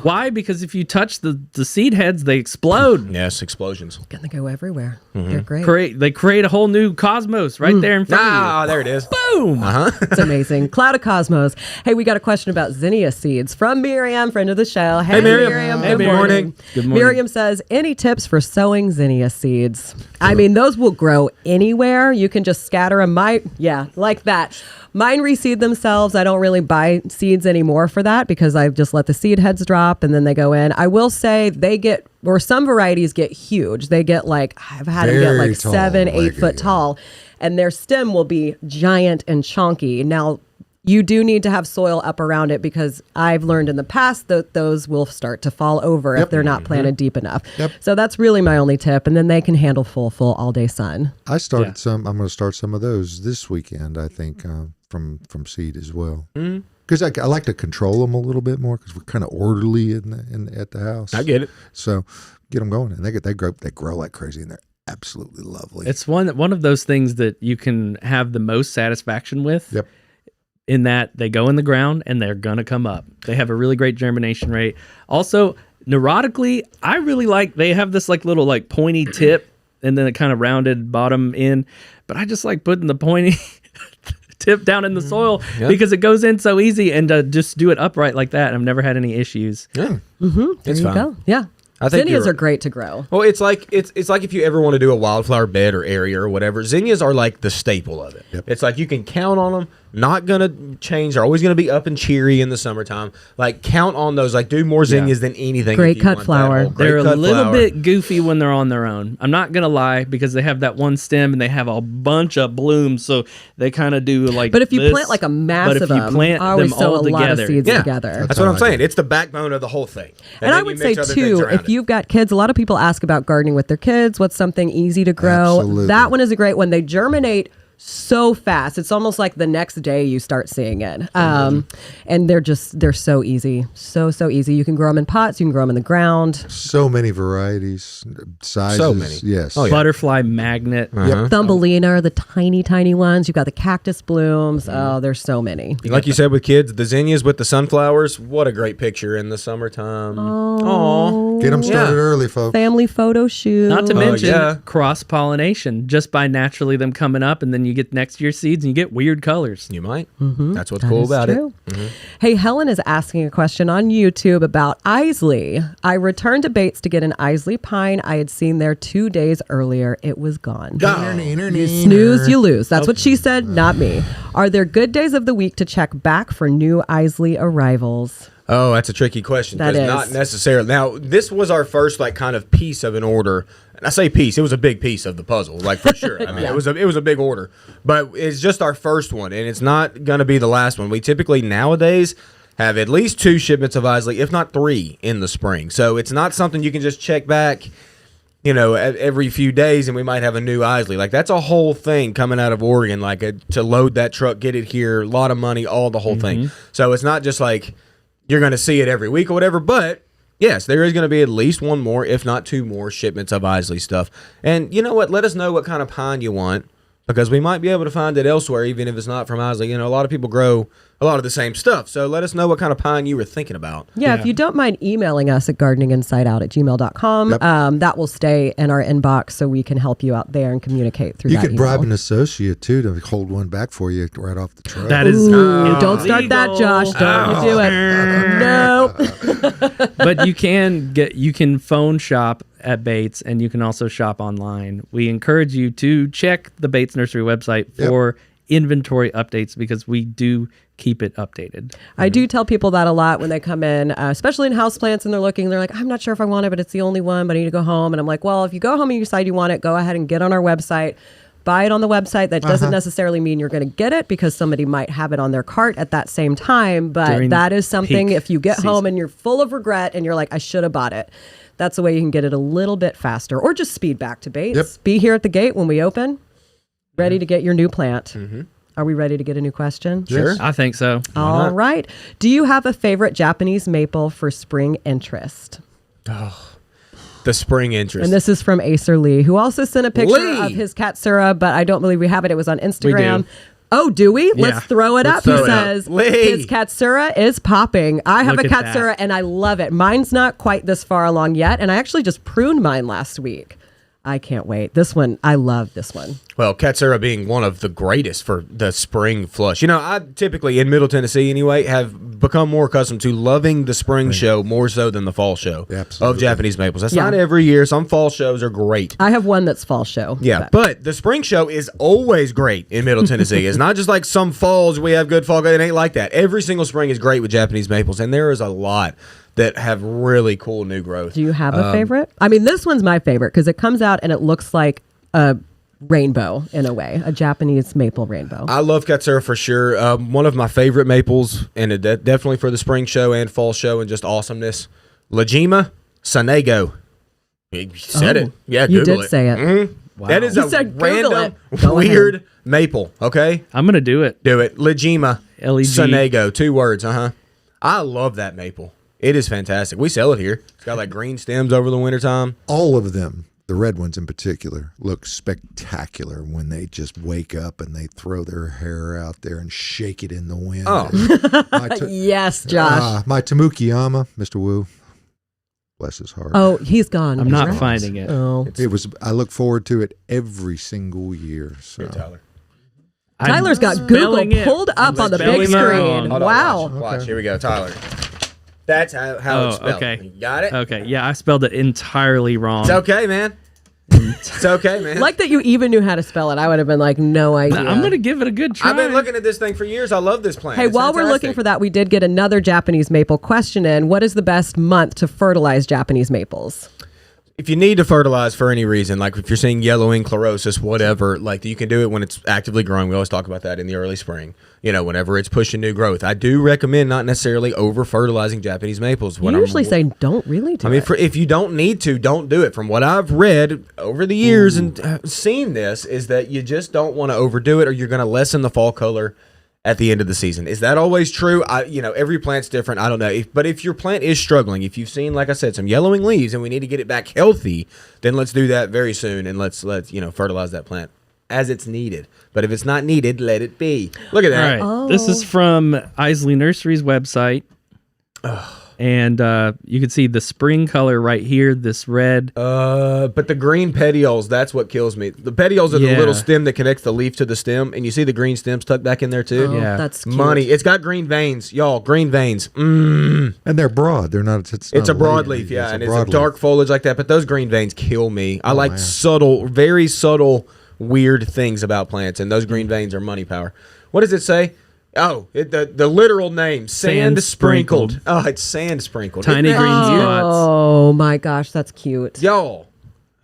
Why? Because if you touch the seed heads, they explode. Yes, explosions. Gonna go everywhere. They're great. They create a whole new cosmos right there in front of There it is. you. Boom. It's amazing. Cloud of Cosmos. Hey, we got a question about zinnia seeds from Miriam, friend of the show. Hey, Miriam. Hey, Good Miriam. morning. Good morning. Miriam says, any tips for sowing zinnia seeds? I mean, those will grow anywhere. You can just scatter them. Like that. Mine reseed themselves. I don't really buy seeds anymore for that because I just let the seed heads drop and then they go in. I will say some varieties get huge. They get I've had them get Very like tall, 7, 8 like, foot yeah. tall, and their stem will be giant and chunky. Now, you do need to have soil up around it because I've learned in the past that those will start to fall over if they're not planted deep enough. Yep. So that's really my only tip. And then they can handle full all day sun. I started some. I'm going to start some of those this weekend. I think from seed as well. Because I like to control them a little bit more because we're kind of orderly at the house. I get it. So get them going, and they grow like crazy, and they're absolutely lovely. It's one of those things that you can have the most satisfaction with. Yep. In that they go in the ground and they're gonna come up. They have a really great germination rate. Also, neurotically, I really like they have this little pointy tip and then a kind of rounded bottom end. But I just like putting the pointy tip down in the soil because it goes in so easy, and just do it upright like that. I've never had any issues. Yeah. There It's you fine. go. Yeah. I think Zinnias you're- are great to grow. Well, it's like if you ever want to do a wildflower bed or area or whatever, zinnias are like the staple of it. Yep. It's like you can count on them not gonna change. They're always gonna be up and cheery in the summertime. Like count on those. Like do more zinnias than anything. Great if you cut want that flower. whole great They're a cut little flower. bit goofy when they're on their own. I'm not gonna lie, because they have that one stem and they have a bunch of blooms, so they kind of do like. But if you this, plant like a mass but of if you them, plant I always them sow all a lot of together, seeds Yeah. together. That's what I'm saying. It's the backbone of the whole thing. And I then would you say mix other things too, around if it. you've got kids, a lot of people ask about gardening with their kids. What's something easy to grow? Absolutely. That one is a great one. They germinate so fast. It's almost like the next day you start seeing it. And they're so easy. So easy. You can grow them in pots. You can grow them in the ground. So many varieties, sizes. So many. Yes. Oh, yeah. butterfly magnet. Thumbelina are the tiny ones. You've got the cactus blooms. Oh, there's so many. Like you said with kids, the zinnias with the sunflowers. What a great picture in the summertime. Oh, Get them started Yeah. early, folks. family photo shoot. Not to mention yeah. cross pollination, just by naturally them coming up, and then you get next year's seeds and you get weird colors. You might. Mm-hmm. That's what's cool about it. Hey, Helen is asking a question on YouTube about Iseli. I returned to Bates to get an Iseli pine I had seen there 2 days earlier. It was gone. You snooze, you lose. That's what she said, not me. Are there good days of the week to check back for new Iseli arrivals? Oh, that's a tricky question. That 'cause is. Not necessarily. Now, this was our first like kind of piece of an order. And I say piece, it was a big piece of the puzzle, like for sure. I mean, it was a big order, but it's just our first one, and it's not going to be the last one. We typically nowadays have at least 2 shipments of Iseli, if not 3, in the spring. So it's not something you can just check back, every few days, and we might have a new Iseli. Like that's a whole thing coming out of Oregon, to load that truck, get it here, a lot of money, all the whole thing. So it's not just like you're going to see it every week or whatever, but yes, there is going to be at least 1 more, if not 2 more shipments of Iseli stuff. And you know what? Let us know what kind of pine you want, because we might be able to find it elsewhere, even if it's not from Iseli. A lot of people grow a lot of the same stuff. So let us know what kind of pine you were thinking about. Yeah, if you don't mind emailing us at gardeninginsideout@gmail.com, that will stay in our inbox so we can help you out there and communicate through You that could bribe an email. associate too to hold one back for you right off the truck. That is Ooh, don't start that, Josh. Don't you do it. No. But you can phone shop at Bates, and you can also shop online. We encourage you to check the Bates Nursery website for inventory updates, because we do keep it updated. I do tell people that a lot when they come in, especially in houseplants, and they're looking, they're like, I'm not sure if I want it, but it's the only one, but I need to go home. And I'm like, well, if you go home and you decide you want it, go ahead and get on our website. Buy it on the website. That doesn't necessarily mean you're going to get it, because somebody might have it on their cart at that same time. But During that is something, peak if you get home season. and you're full of regret and you're like, I should have bought it, that's the way you can get it a little bit faster, or just speed back to Bates. Yep. Be here at the gate when we open, ready to get your new plant. Are we ready to get a new question? Sure. I think so. All right. Do you have a favorite Japanese maple for spring interest? The spring interest. And this is from Acer Lee, who also sent a picture Lee. of his Katsura, but I don't believe we have it. It was on Instagram. do. Oh, do we? Yeah. Let's throw it up. throw He it up. says Lee. his Katsura is popping. I have Look a at Katsura that. and I love it. Mine's not quite this far along yet, and I actually just pruned mine last week. I can't wait. This one, I love this one. Well, Katsura being one of the greatest for the spring flush. I typically, in Middle Tennessee anyway, have become more accustomed to loving the spring show more so than the fall show Absolutely. of Japanese maples. That's Yeah. not every year. Some fall shows are great. I have one that's fall show. Yeah, but the spring show is always great in Middle Tennessee. It's not just like some falls we have good fall. It ain't like that. Every single spring is great with Japanese maples, and there is a lot that have really cool new growth. Do you have a favorite? I mean, this one's my favorite because it comes out and it looks like a rainbow in a way, a Japanese maple rainbow. I love Katsura for sure. One of my favorite maples, and definitely for the spring show and fall show and just awesomeness. Lajima Sanego. You said it. Yeah, you Google did say it. Wow. That is You a said Google random, it. Go weird maple, okay? I'm going to do it. Do it. Lajima L-E-G. Sanego. 2 words, I love that maple. It is fantastic. We sell it here. It's got like green stems over the wintertime. All of them, the red ones in particular, look spectacular when they just wake up and they throw their hair out there and shake it in the wind. Oh. Yes, Josh. My Tamukiyama, Mr. Wu, bless his heart. Oh, he's gone. I'm He's not right. finding it. Oh. It was. I look forward to it every single year. So. Here, Tyler. Tyler's got I'm Google spelling it. pulled up on the spelling big it screen. wrong. Hold on, Wow. watch. Here we go, Tyler. That's how it's spelled. okay. You got it? Okay, yeah, I spelled it entirely wrong. It's okay, man. It's okay, man. Like that you even knew how to spell it. I would have been like, no idea. I'm going to give it a good try. I've been looking at this thing for years. I love this plant. Hey, It's while we're looking fantastic. for that, we did get another Japanese maple question in. What is the best month to fertilize Japanese maples? If you need to fertilize for any reason, like if you're seeing yellowing, chlorosis, whatever, like you can do it when it's actively growing. We always talk about that in the early spring. Whenever it's pushing new growth. I do recommend not necessarily over fertilizing Japanese maples. You usually say don't really do it. If you don't need to, don't do it. From what I've read over the years and seen this, is that you just don't want to overdo it, or you're going to lessen the fall color at the end of the season. Is that always true? Every plant's different. I don't know. But if your plant is struggling, if you've seen, like I said, some yellowing leaves and we need to get it back healthy, then let's do that very soon and let's fertilize that plant as it's needed. But if it's not needed, let it be. Look at that. All right. This is from Iseli Nursery's website. And you can see the spring color right here, this red. But the green petioles, that's what kills me. The petioles are the little stem that connects the leaf to the stem, and you see the green stems tucked back in there too? Yeah. That's cute. Money. It's got green veins, y'all. Green veins. And they're broad. They're not. It's It's a not broadleaf, yeah, and it's a dark broadleaf. foliage like that. But those green veins kill me. I like man. subtle, very subtle, weird things about plants, and those green veins are money power. What does it say? Oh, the literal name, sand sprinkled. sprinkled. Oh, it's sand sprinkled. Tiny Isn't that green cute? spots. Oh my gosh, that's cute. Y'all,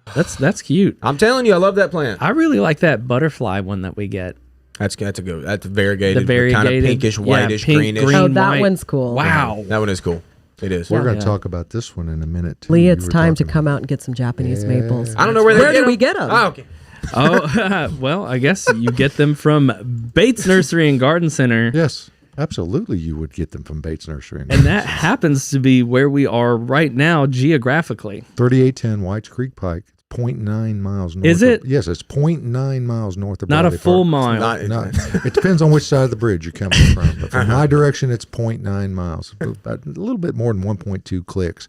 That's cute. I'm telling you, I love that plant. I really like that butterfly one that we get. That's good. That's variegated, The variegated, kind of pinkish, whitish, pink, greenish. green, Oh, that white. one's cool. Wow. That one is cool. It is. We're going to Yeah. talk about this one in a minute. Too. Lee, You it's were time to talking come out and get some Japanese maples. I don't know where do we get them? Oh, okay. Oh, well, I guess you get them from Bates Nursery and Garden Center. Yes, absolutely. You would get them from Bates Nursery. And that happens to be where we are right now geographically. 3810 Whites Creek Pike. It's 0.9 miles north. Is it? Yes, it's 0.9 miles north of Not a Bradley full Park. mile. No, it depends on which side of the bridge you're coming from. But from my direction, it's 0.9 miles, about a little bit more than 1.2 clicks.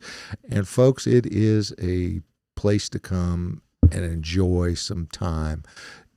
And folks, it is a place to come and enjoy some time.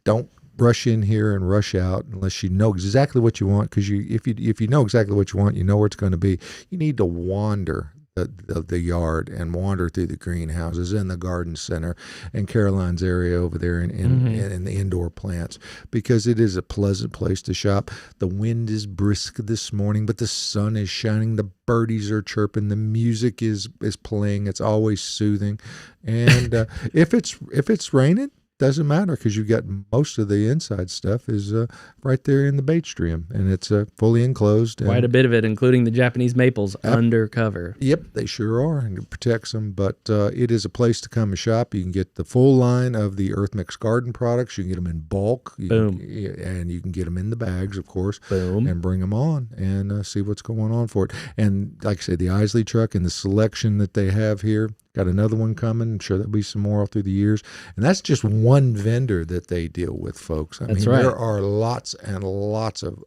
Don't rush in here and rush out unless you know exactly what you want. Because if you know exactly what you want, you know where it's going to be. You need to wander the yard and wander through the greenhouses in the garden center and Caroline's area over there in the indoor plants, because it is a pleasant place to shop. The wind is brisk this morning, but the sun is shining, the birdies are chirping, the music is playing. It's always soothing. And if it's raining, doesn't matter, because you've got most of the inside stuff is right there in the bait stream, and it's fully enclosed. Quite a bit of it, including the Japanese maples, undercover. Yep, they sure are, and it protects them. But it is a place to come and shop. You can get the full line of the Earth Mix Garden products. You can get them in bulk. Boom. And you can get them in the bags, of course. Boom. And bring them on and see what's going on for it. And like I say, the Iseli truck and the selection that they have here. Got another one coming. I'm sure there'll be some more all through the years. And that's just one vendor that they deal with, folks. I mean, right. there are lots and lots of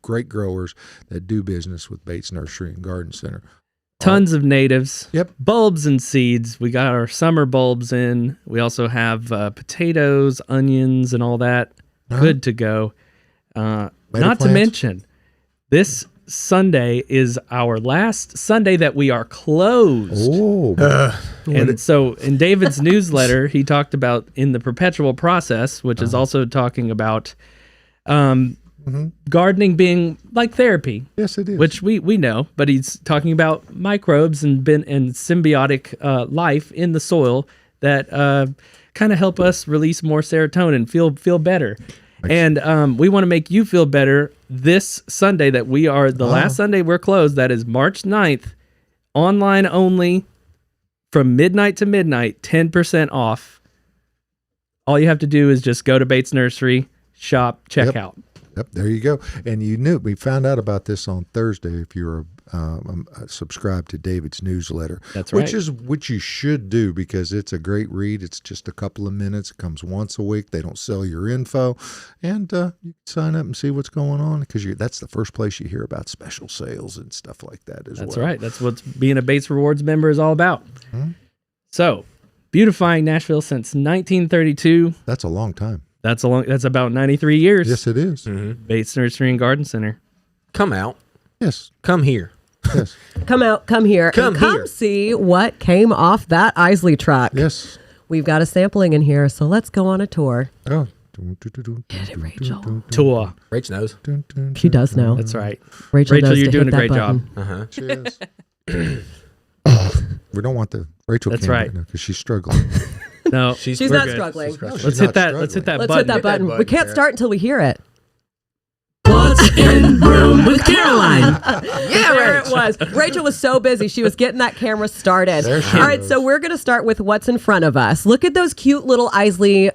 great growers that do business with Bates Nursery and Garden Center. Tons of natives. Yep. Bulbs and seeds. We got our summer bulbs in. We also have potatoes, onions, and all that. Good to go. Not to plants. mention, this Sunday is our last Sunday that we are closed. Oh, And so in David's newsletter, he talked about in the perpetual process, which is also talking about gardening being like therapy, yes, it is. which we know, but he's talking about microbes and symbiotic life in the soil that kind of help us release more serotonin, feel better. And we want to make you feel better this Sunday that we are the last Sunday we're closed. That is March 9th, online only, from midnight to midnight, 10% off. All you have to do is just go to Bates Nursery, shop, check out. Yep, there you go. And we found out about this on Thursday if you're subscribed to David's newsletter. That's right. Which you should do, because it's a great read. It's just a couple of minutes. It comes once a week. They don't sell your info. And you can sign up and see what's going on, because that's the first place you hear about special sales and stuff like that as well. That's right. That's what being a Bates Rewards member is all about. So, beautifying Nashville since 1932. That's a long time. That's about 93 years. Yes, it is. Bates Nursery and Garden Center. Come out. Yes. Come here. Yes. Come out, come here, Come and come here. see what came off that Iseli truck. Yes. We've got a sampling in here, so let's go on a tour. Oh. Get it, Rachel. Tour. Rach knows. She does know. That's right. Rachel knows you're to doing hit a great that job. button. Cheers. We don't want the Rachel. That's cam right. because she's struggling. No, She's we're not good. struggling. Let's hit that. Let's hit that Let's button. hit that button. button, We can't yeah. start until we hear it. What's in room with Caroline? Yeah, there it was. Rachel was so busy. She was getting that camera started. There she All right, goes. so we're going to start with what's in front of us. Look at those cute little Iseli,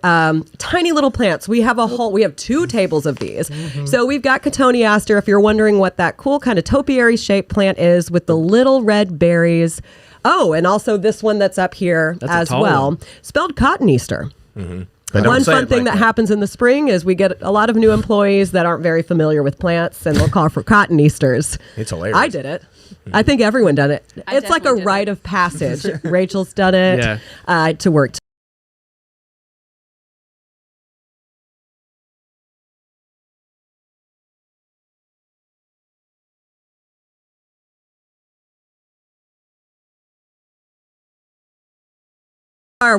tiny little plants. We have 2 tables of these. So we've got Cotoneaster, if you're wondering what that cool kind of topiary shaped plant is with the little red berries. Oh, and also this one that's up here That's a as tall well, one. spelled Cotoneaster. But don't One say fun it thing like that happens in the spring is we get a lot of new employees that aren't very familiar with plants, and they'll call for Cotoneasters. It's hilarious. I did it. I think everyone done it. It's like a definitely did rite of passage. Rachel's done it to work.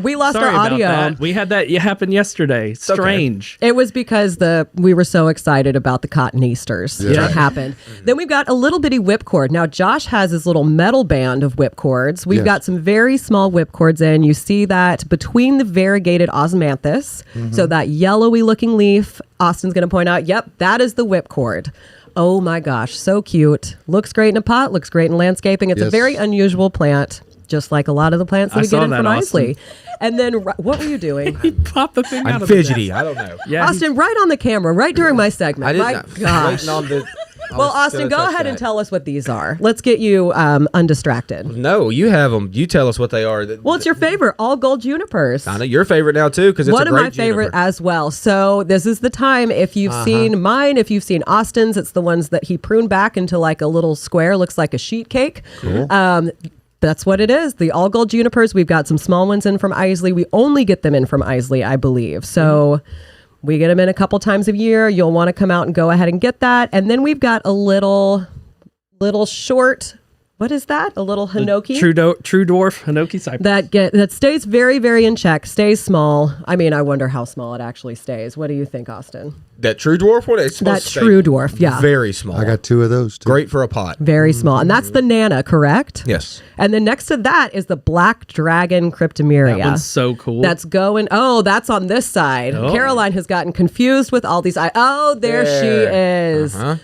We lost Sorry our about audio. that. We had that happen yesterday. Strange. It was because we were so excited about the Cotoneasters Yeah. that happened. Then we've got a little bitty whipcord. Now Josh has his little metal band of whipcords. We've Yes. got some very small whipcords in. You see that between the variegated osmanthus. So that yellowy looking leaf, Austin's going to point out, yep, that is the whipcord. Oh my gosh, so cute. Looks great in a pot, looks great in landscaping. It's a Yes. very unusual plant. Just like a lot of the plants that I we saw get in that, from Austin. Out. And then, what were you doing? He popped the thing out I'm of fidgety. the I don't know. Yeah, Austin, right on the camera, right during my segment. I My didn't. gosh. Waiting on the. I Well, was Austin, gonna go touch ahead and that. tell us what these are. Let's get you undistracted. No, you have them. You tell us what they are. Well, it's your favorite, all gold junipers. I know your favorite now too, because it's One a of great my favorite juniper. as well. So this is the time. If you've seen mine, if you've seen Austin's, it's the ones that he pruned back into like a little square, looks like a sheet cake. Cool. That's what it is. The all gold junipers. We've got some small ones in from Iseli. We only get them in from Iseli, I believe. So we get them in a couple times a year. You'll want to come out and go ahead and get that. And then we've got a little short. What is that? A little hinoki true dwarf Hinoki cypress. that stays very, very in check. Stays small. I mean, I wonder how small it actually stays. What do you think, Austin? That true dwarf one. It's That supposed to stay true dwarf. Yeah. very small. I got 2 of those too. great for a pot. Very small. And that's the Nana, correct? Yes. And then next to that is the black dragon cryptomeria. That one's so cool. That's going. Oh, that's on this side. Oh. Caroline has gotten confused with all these. Oh, there she is. Uh-huh.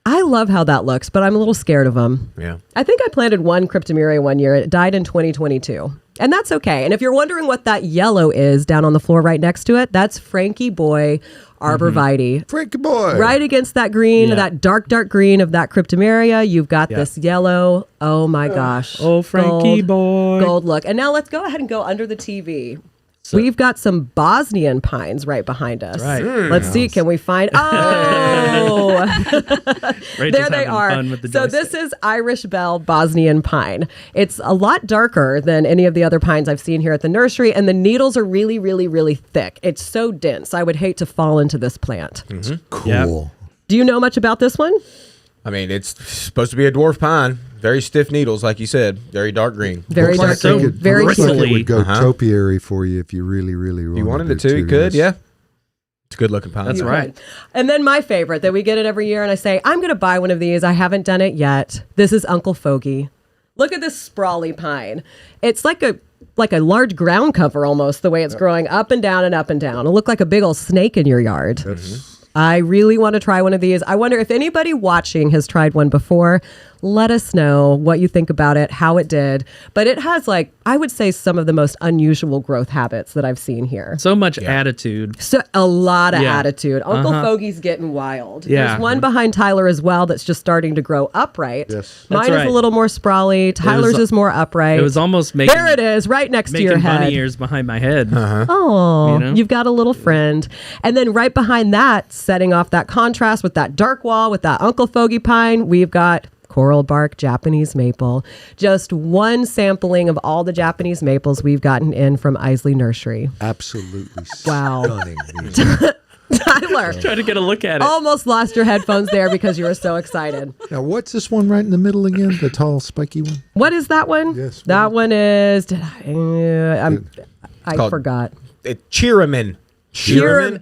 I love how that looks, but I'm a little scared of them. Yeah. I think I planted one cryptomeria one year. It died in 2022. And that's okay. And if you're wondering what that yellow is down on the floor right next to it, that's Frankie Boy arborvitae. Frankie boy. Right against that green, Yeah. that dark green of that cryptomeria, you've got this yellow. Oh my gosh. oh, Frankie boy. Gold look. And now let's go ahead and go under the TV. We've got some Bosnian pines right behind us. Right. Let's see. Can we find? Oh, Rachel's there they having are. fun with the So joystick. this is Irish Bell Bosnian pine. It's a lot darker than any of the other pines I've seen here at the nursery, and the needles are really, really, really thick. It's so dense. I would hate to fall into this plant. Cool. Do you know much about this one? I mean, it's supposed to be a dwarf pine. Very stiff needles, like you said. Very dark green. Very Looks dark like green. it could- Very looks cute. like it would go Uh-huh. topiary for you if you really, really If you wanted it to. to, you could. yes. Yeah. It's a good looking pine. That's You right. could. And then my favorite that we get it every year, and I say, I'm going to buy one of these. I haven't done it yet. This is Uncle Fogey. Look at this sprawly pine. It's like a large ground cover almost, the way it's growing up and down and up and down. It'll look like a big old snake in your yard. I really want to try one of these. I wonder if anybody watching has tried one before. Let us know what you think about it, how it did. But it has, like, I would say, some of the most unusual growth habits that I've seen here. So much attitude. So a lot of Yeah. attitude. Uncle Fogey's getting wild. Yeah. There's one behind Tyler as well that's just starting to grow upright. Yes. Mine That's is right. a little more sprawly. Tyler's is more upright. It was almost making there it is, right next to your making bunny head. ears behind my head. Oh, You know? you've got a little friend. And then right behind that, setting off that contrast with that dark wall, with that Uncle Fogey pine, we've got coral bark Japanese maple. Just one sampling of all the Japanese maples we've gotten in from Iseli Nursery. Absolutely Wow. stunning. Tyler, Try to get a look at it. almost lost your headphones there because you were so excited. Now, what's this one right in the middle again? The tall, spiky one? What is that one? Yes, That what one is. I forgot. Cheeramin.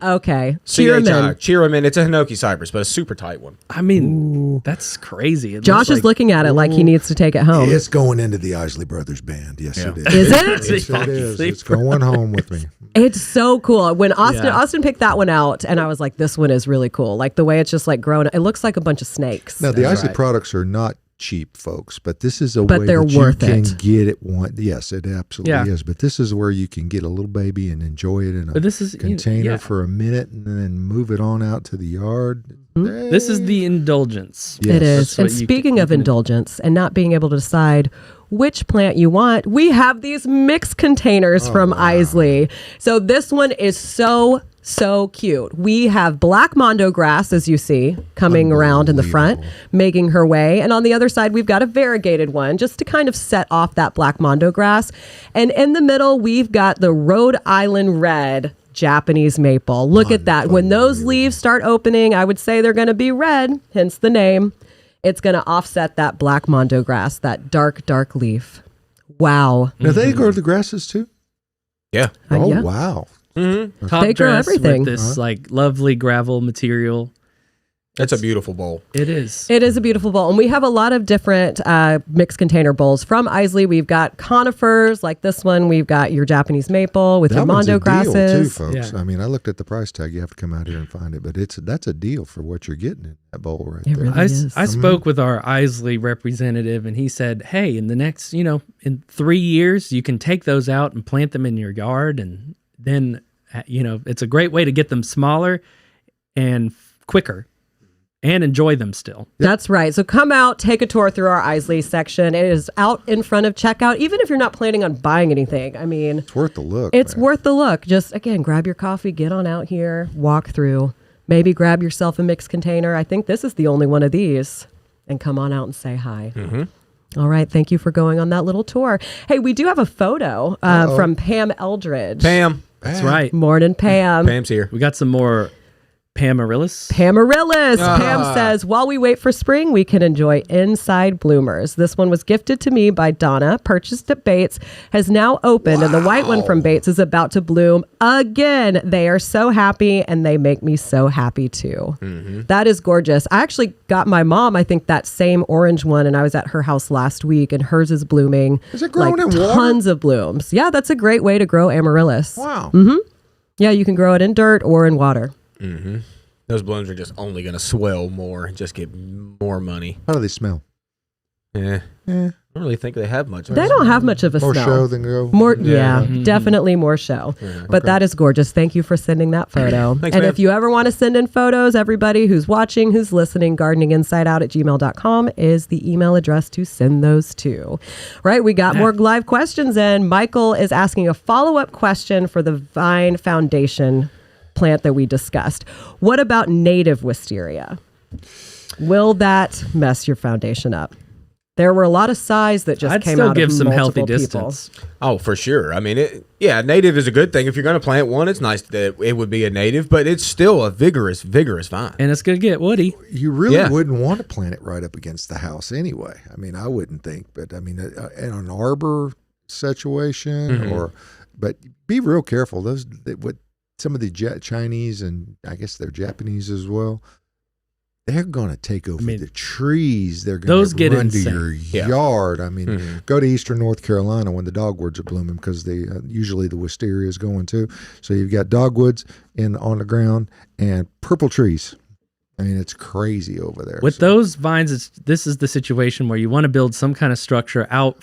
Okay. Cheeramin. Cheeramin. It's a Hinoki cypress, but a super tight one. I mean, that's crazy. It Josh looks is looking at it like he needs to take it home. It's going into the Isley Brothers band. Yes, it is. Is it? Yes, it is. It's going home with me. It's so cool. When Austin Yeah. Austin picked that one out, and I was like, this one is really cool. Like the way it's just like grown. It looks like a bunch of snakes. Now, the That's Isley right. products are not cheap, folks, but this is a But way they're that you worth can it. get it. Yes, it absolutely Yeah. is. But this is where you can get a little baby and enjoy it in a But this is- container yeah. for a minute and then move it on out to the yard. This is the indulgence. Yes. It is. That's And what you speaking can- of indulgence and not being able to decide which plant you want, we have these mixed containers from Iseli. So this one is so cute. We have black mondo grass, as you see, coming around in the front, making her way. And on the other side, we've got a variegated one just to kind of set off that black mondo grass. And in the middle, we've got the Rhode Island red Japanese maple. Look at that. When those leaves start opening, I would say they're going to be red, hence the name. It's going to offset that black mondo grass, that dark leaf. Wow. Now, they grow the grasses too? Yeah. Oh, yeah. wow. Top They grow dress everything. with this like lovely gravel material. That's a beautiful bowl. It is. It is a beautiful bowl. And we have a lot of different mixed container bowls from Iseli. We've got conifers like this one. We've got your Japanese maple with your That one's mondo a deal too, grasses. folks. Yeah. I mean, I looked at the price tag. You have to come out here and find it, but that's a deal for what you're getting in that bowl right It there. really I is. spoke with our Iseli representative and he said, hey, in the next, in 3 years, you can take those out and plant them in your yard. And then, it's a great way to get them smaller and quicker and enjoy them still. That's right. So come out, take a tour through our Iseli section. It is out in front of checkout, even if you're not planning on buying anything. I mean, It's worth the look. it's man. worth the look. Just, again, grab your coffee, get on out here, walk through. Maybe grab yourself a mixed container. I think this is the only one of these. And come on out and say hi. All right. Thank you for going on that little tour. Hey, we do have a photo from Pam Eldridge. Pam. That's right. Morning, Pam. Pam's here. We got some more Pamarillis. Pamarillis. Pam says, while we wait for spring, we can enjoy inside bloomers. This one was gifted to me by Donna, purchased at Bates, has now opened, and the white one from Bates is about to bloom again. They are so happy, and they make me so happy too. That is gorgeous. I actually got my mom, I think, that same orange one, and I was at her house last week, and hers is blooming. Is it growing in water? Tons of blooms. Yeah, that's a great way to grow amaryllis. Wow. Yeah, you can grow it in dirt or in water. Those blooms are just only going to swell more and just get more money. How do they smell? Yeah. I don't really think they have much. They don't have much of a More smell. show than go. More, yeah, definitely more show. But that is gorgeous. Thank you for sending that photo. Thanks, and man. if you ever want to send in photos, everybody who's watching, who's listening, gardeninginsideout@gmail.com is the email address to send those to. Right, we got more live questions in. Michael is asking a follow-up question for the Vine Foundation plant that we discussed. What about native wisteria? Will that mess your foundation up? There were a lot of size that just I'd came still out give of some healthy multiple distance. Oh, for sure. I mean, native is a good thing. If you're going to plant one, it's nice that it would be a native, but it's still a vigorous vine. And it's going to get woody. You really Yeah. wouldn't want to plant it right up against the house anyway. I mean, I wouldn't think, but I mean, in an arbor situation but be real careful. What some of the Chinese and I guess they're Japanese as well, they're going to take over the trees. They're going those to get run to insane. your Yeah. yard. I mean, go to eastern North Carolina when the dogwoods are blooming because they usually the wisteria is going too. So you've got dogwoods on the ground and purple trees. I mean, it's crazy over there. With those vines, this is the situation where you want to build some kind of structure out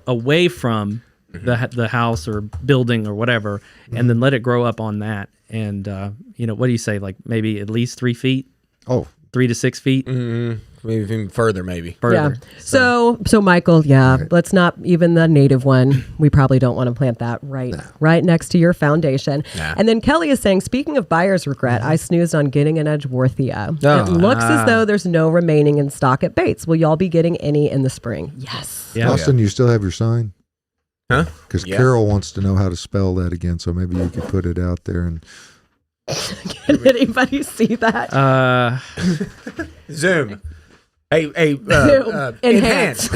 away from the house or building or whatever, and then let it grow up on that. And what do you say? Like maybe at least 3 feet, Oh, 3 to 6 feet Maybe even further, maybe. further. Yeah. So Michael, let's not even the native one. We probably don't want to plant that right next to your foundation. Nah. And then Kelly is saying, speaking of buyer's regret, I snoozed on getting an Edgeworthia. It looks as though there's no remaining in stock at Bates. Will y'all be getting any in the spring? Yes. Yeah. Austin, you still have your sign? Huh? Because Yeah. Carol wants to know how to spell that again, so maybe you could put it out there. And Can anybody see that? Zoom. Enhance. Enhance.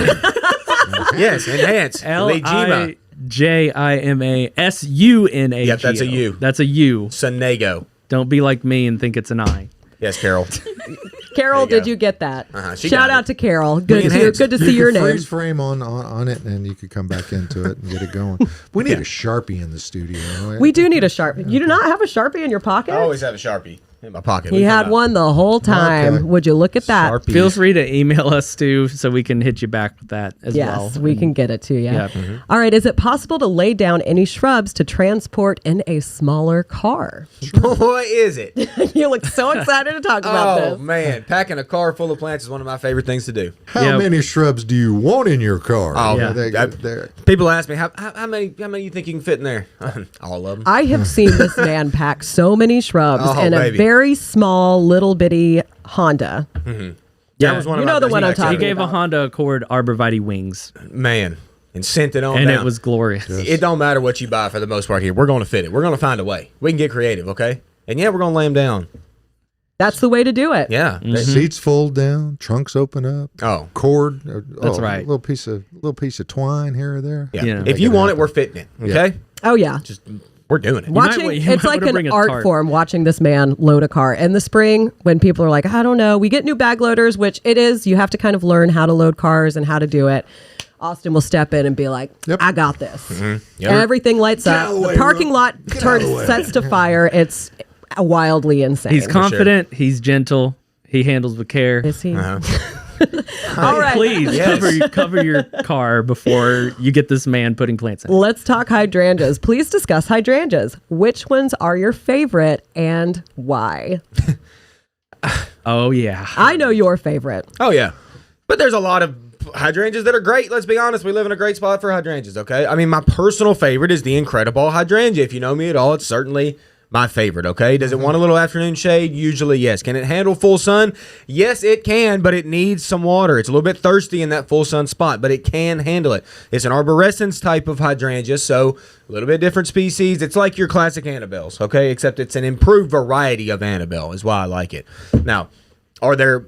Yes, enhance. Lima. Jimasunago. Yep, that's a U. That's a U. Sonago. Don't be like me and think it's an I. Yes, Carol. Carol, There you did go. you get that? She Shout got out it. to Carol. Good enhanced. to see your name. Freeze frame on it, and you could come back into it and get it going. We need a Sharpie in the studio. We do need a Sharpie. You do not have a Sharpie in your pocket? I always have a Sharpie in my pocket. He had one the whole time. Okay. Would you look at that? Sharpie. Feel free to email us too, so we can hit you back with that as well. Yes, we can get it to you. Yeah. All right. Is it possible to lay down any shrubs to transport in a smaller car? Boy, is it. You look so excited to talk about Oh, this. man. Packing a car full of plants is one of my favorite things to do. How many shrubs do you want in your car? Oh, Yeah. People ask me, how many you think you can fit in there? All of them. I have seen this man pack so many shrubs Oh, in a baby. very small, little bitty Honda. That was one of You my know the best one I'm packs talking He ever. gave a about. Honda Accord arborvitae wings, Man. And sent it on and down. it was glorious. It don't matter what you buy for the most part here. We're going to fit it. We're going to find a way. We can get creative, okay? And yeah, we're going to lay them down. That's the way to do it. Yeah. Seats fold down, trunks open up, Oh. cord. That's right. A little piece of twine here or there. Yeah. Yeah. If you want it, we're fitting it, okay? Oh, yeah. Just we're doing it. might Watching, wa- you it's might like wanna bring an a art tarp. form watching this man load a car. In the spring, when people are like, I don't know, we get new bag loaders, which it is. You have to kind of learn how to load cars and how to do it. Austin will step in and be like, Yep. I got this. Yep. And everything lights up. out of the The way, parking Ro. lot sets to fire. It's wildly insane. He's confident. He's gentle. He handles with care. Is he? Uh-huh. All right. Please cover your car before you get this man putting plants in. Let's talk hydrangeas. Please discuss hydrangeas. Which ones are your favorite and why? Oh yeah. I know your favorite. Oh, yeah. But there's a lot of hydrangeas that are great. Let's be honest. We live in a great spot for hydrangeas, okay? I mean, my personal favorite is the Incredible hydrangea. If you know me at all, it's certainly my favorite, okay? Does it want a little afternoon shade? Usually, yes. Can it handle full sun? Yes, it can, but it needs some water. It's a little bit thirsty in that full sun spot, but it can handle it. It's an arborescens type of hydrangea, so a little bit different species. It's like your classic Annabelles, okay? Except it's an improved variety of Annabelle is why I like it. Now, are there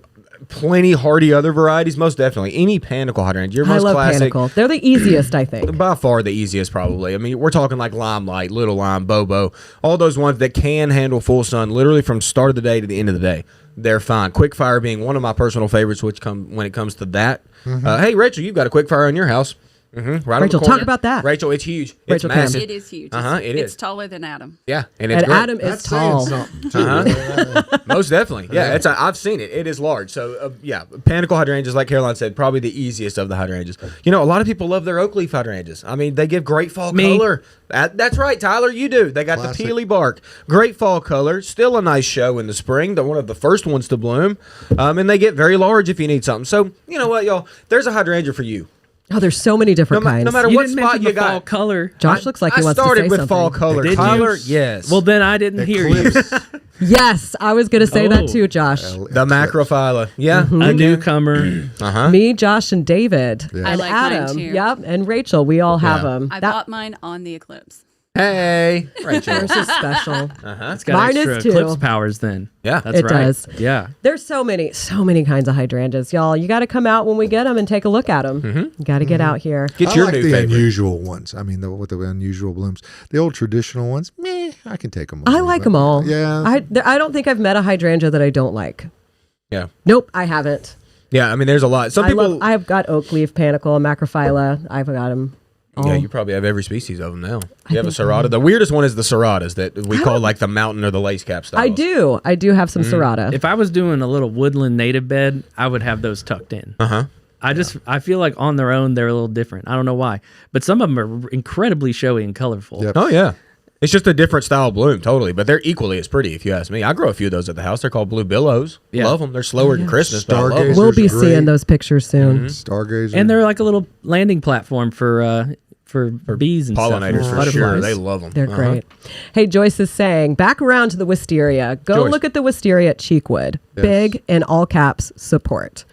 plenty hardy other varieties? Most definitely. Any panicle hydrangea, your I most love classic. panicle. They're the easiest, I think. By far the easiest, probably. I mean, we're talking like Limelight, Little Lime, Bobo, all those ones that can handle full sun literally from start of the day to the end of the day. They're fine. Quickfire being one of my personal favorites, when it comes to that. Hey, Rachel, you've got a quickfire in your house. Right on Rachel, the corner. talk about that. Rachel, it's huge. It's Rachel can. massive. It is huge. It It's is. taller than Adam. Yeah, and it's And great. Adam is That's saying tall. something, too. Most definitely. Yeah, I've seen it. It is large. So, yeah, panicle hydrangeas, like Caroline said, probably the easiest of the hydrangeas. You know, a lot of people love their oak leaf hydrangeas. I mean, they give great fall Me. color. That's right, Tyler, you do. They got Classic. the peely bark. Great fall color. Still a nice show in the spring. They're one of the first ones to bloom. And they get very large if you need something. So, you know what, y'all? There's a hydrangea for you. Oh, there's so many different kinds. No matter You what didn't spot mention you the fall got. color. Josh looks like he I wants to started say with something. fall color. Did you? Tyler, yes. Well, then I didn't hear you. Eclipse. Yes, I was going to say that Oh. too, Josh. The macrophylla. Yeah. A newcomer. Me, Josh, and David, Yeah. and I like mine Adam. too. Yep, and Rachel. We all have Yeah. them. I bought mine on the eclipse. Hey, Rachel. Theirs is special. It's got Mine is extra too. eclipse powers then. Yeah. That's It right. does. Yeah. There's so many kinds of hydrangeas, y'all. You got to come out when we get them and take a look at them. You got to get out here. Get I your like new the favorite. unusual ones. I mean, with the unusual blooms. The old traditional ones, meh, I can take them. I like them all. Yeah. I don't think I've met a hydrangea that I don't like. Yeah. Nope, I haven't. Yeah, I mean, there's a lot. Some people. I've got oak leaf, panicle, macrophylla. I've got them. Yeah, you probably have every species of them now. You have a serrata. The weirdest one is the serratas that we call like the mountain or the lace cap style. I do have some serrata. If I was doing a little woodland native bed, I would have those tucked in. I feel like on their own they're a little different. I don't know why, but some of them are incredibly showy and colorful. Yep. Oh yeah, it's just a different style of bloom, totally. But they're equally as pretty, if you ask me. I grow a few of those at the house. They're called blue billows. Yeah. Love them. They're slower than Christmas, but I love them. Stargazer. We'll be Great. seeing those pictures soon. Stargazer. And they're like a little landing platform for bees and Pollinators stuff. for sure. Butterflies. They love them. They're great. Hey, Joyce is saying, back around to the wisteria. Go Joyce. look at the wisteria at Cheekwood. Yes. Big, in all caps, support.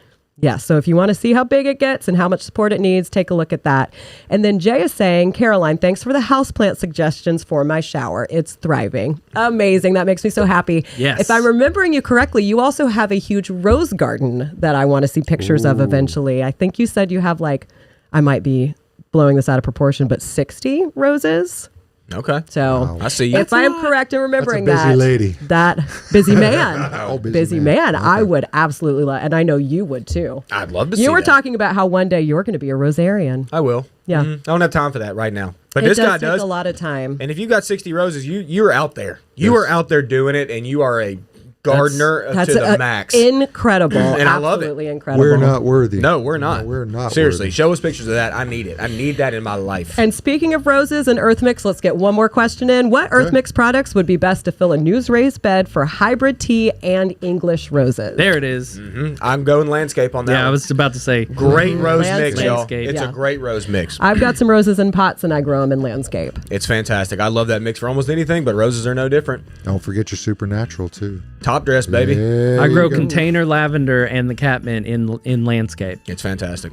Yes, so if you want to see how big it gets and how much support it needs, take a look at that. And then Jay is saying, Caroline, thanks for the houseplant suggestions for my shower. It's thriving. Amazing. That makes me so happy. Yes. If I'm remembering you correctly, you also have a huge rose garden that I want to see pictures of eventually. I think you said you have I might be blowing this out of proportion, but 60 roses. Okay. So I see you. if I am correct in remembering That's a busy lady. that busy man, busy man, man. I Okay. would absolutely love, and I know you would too. I'd love to see You were that. talking about how one day you're going to be a rosarian. I will. Yeah. I don't have time for that right now. But It this does guy take does. a lot of time. And if you got 60 roses, you're out there. You are out there doing it, and you are a gardener That's to the max. incredible. And I love it. Absolutely incredible. We're not worthy. No, we're not. No, we're not. Seriously, worthy. show us pictures of that. I need it. I need that in my life. And speaking of roses and earth mix, let's get one more question in. What earth mix products would be best to fill a news raised bed for hybrid tea and English roses? There it is. I'm going landscape on that. Yeah, I one. was about to say. Great rose mix, y'all. Landscape. It's Yeah. a great rose mix. I've got some roses in pots and I grow them in landscape. It's fantastic. I love that mix for almost anything, but roses are no different. Don't forget your supernatural too. Top dress, baby. There I grow you go. container lavender and the catmint in landscape. It's fantastic.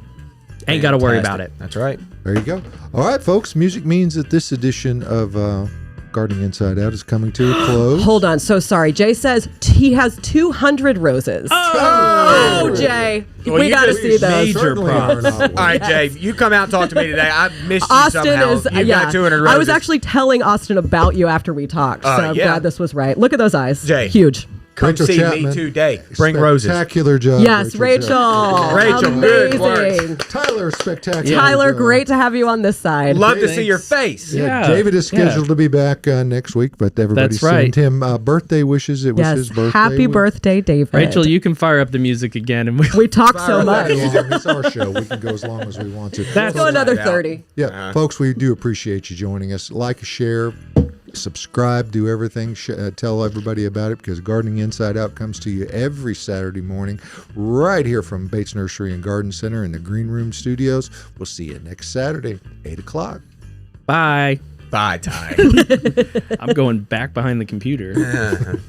Ain't got to worry Fantastic. about it. That's right. There you go. All right, folks. Music means that this edition of Gardening Inside Out is coming to a close. Hold on. So sorry. Jay says he has 200 roses. Oh, Jay. Well, we you got to just see those. major Certainly props. are not All right, Jay, you come out and talk to me today. I missed you Austin somehow. is, You've got 200 roses. I was actually telling Austin about you after we talked. So I'm yeah. glad this was right. Look at those eyes. Jay. Huge. Come Rachel see Chapman. me today. Bring roses. Spectacular job. Yes, Rachel. Rachel, good Amazing. work. Tyler, spectacular. Tyler, job. great to have you on this side. Love to see Thanks. your face. Yeah, Yeah, David is yeah. scheduled to be back next week, but everybody That's right. sent him birthday wishes. It was Yes. his birthday. Happy birthday, David. Rachel, you can fire up the music again, and We talk so much. It's our show. We can go as long as we want to. That's Go another out. 30. Yeah, folks, we do appreciate you joining us. Like, share, subscribe, do everything. Tell everybody about it, because Gardening Inside Out comes to you every Saturday morning right here from Bates Nursery and Garden Center in the Green Room Studios. We'll see you next Saturday, 8 o'clock. Bye. Bye, Ty. I'm going back behind the computer.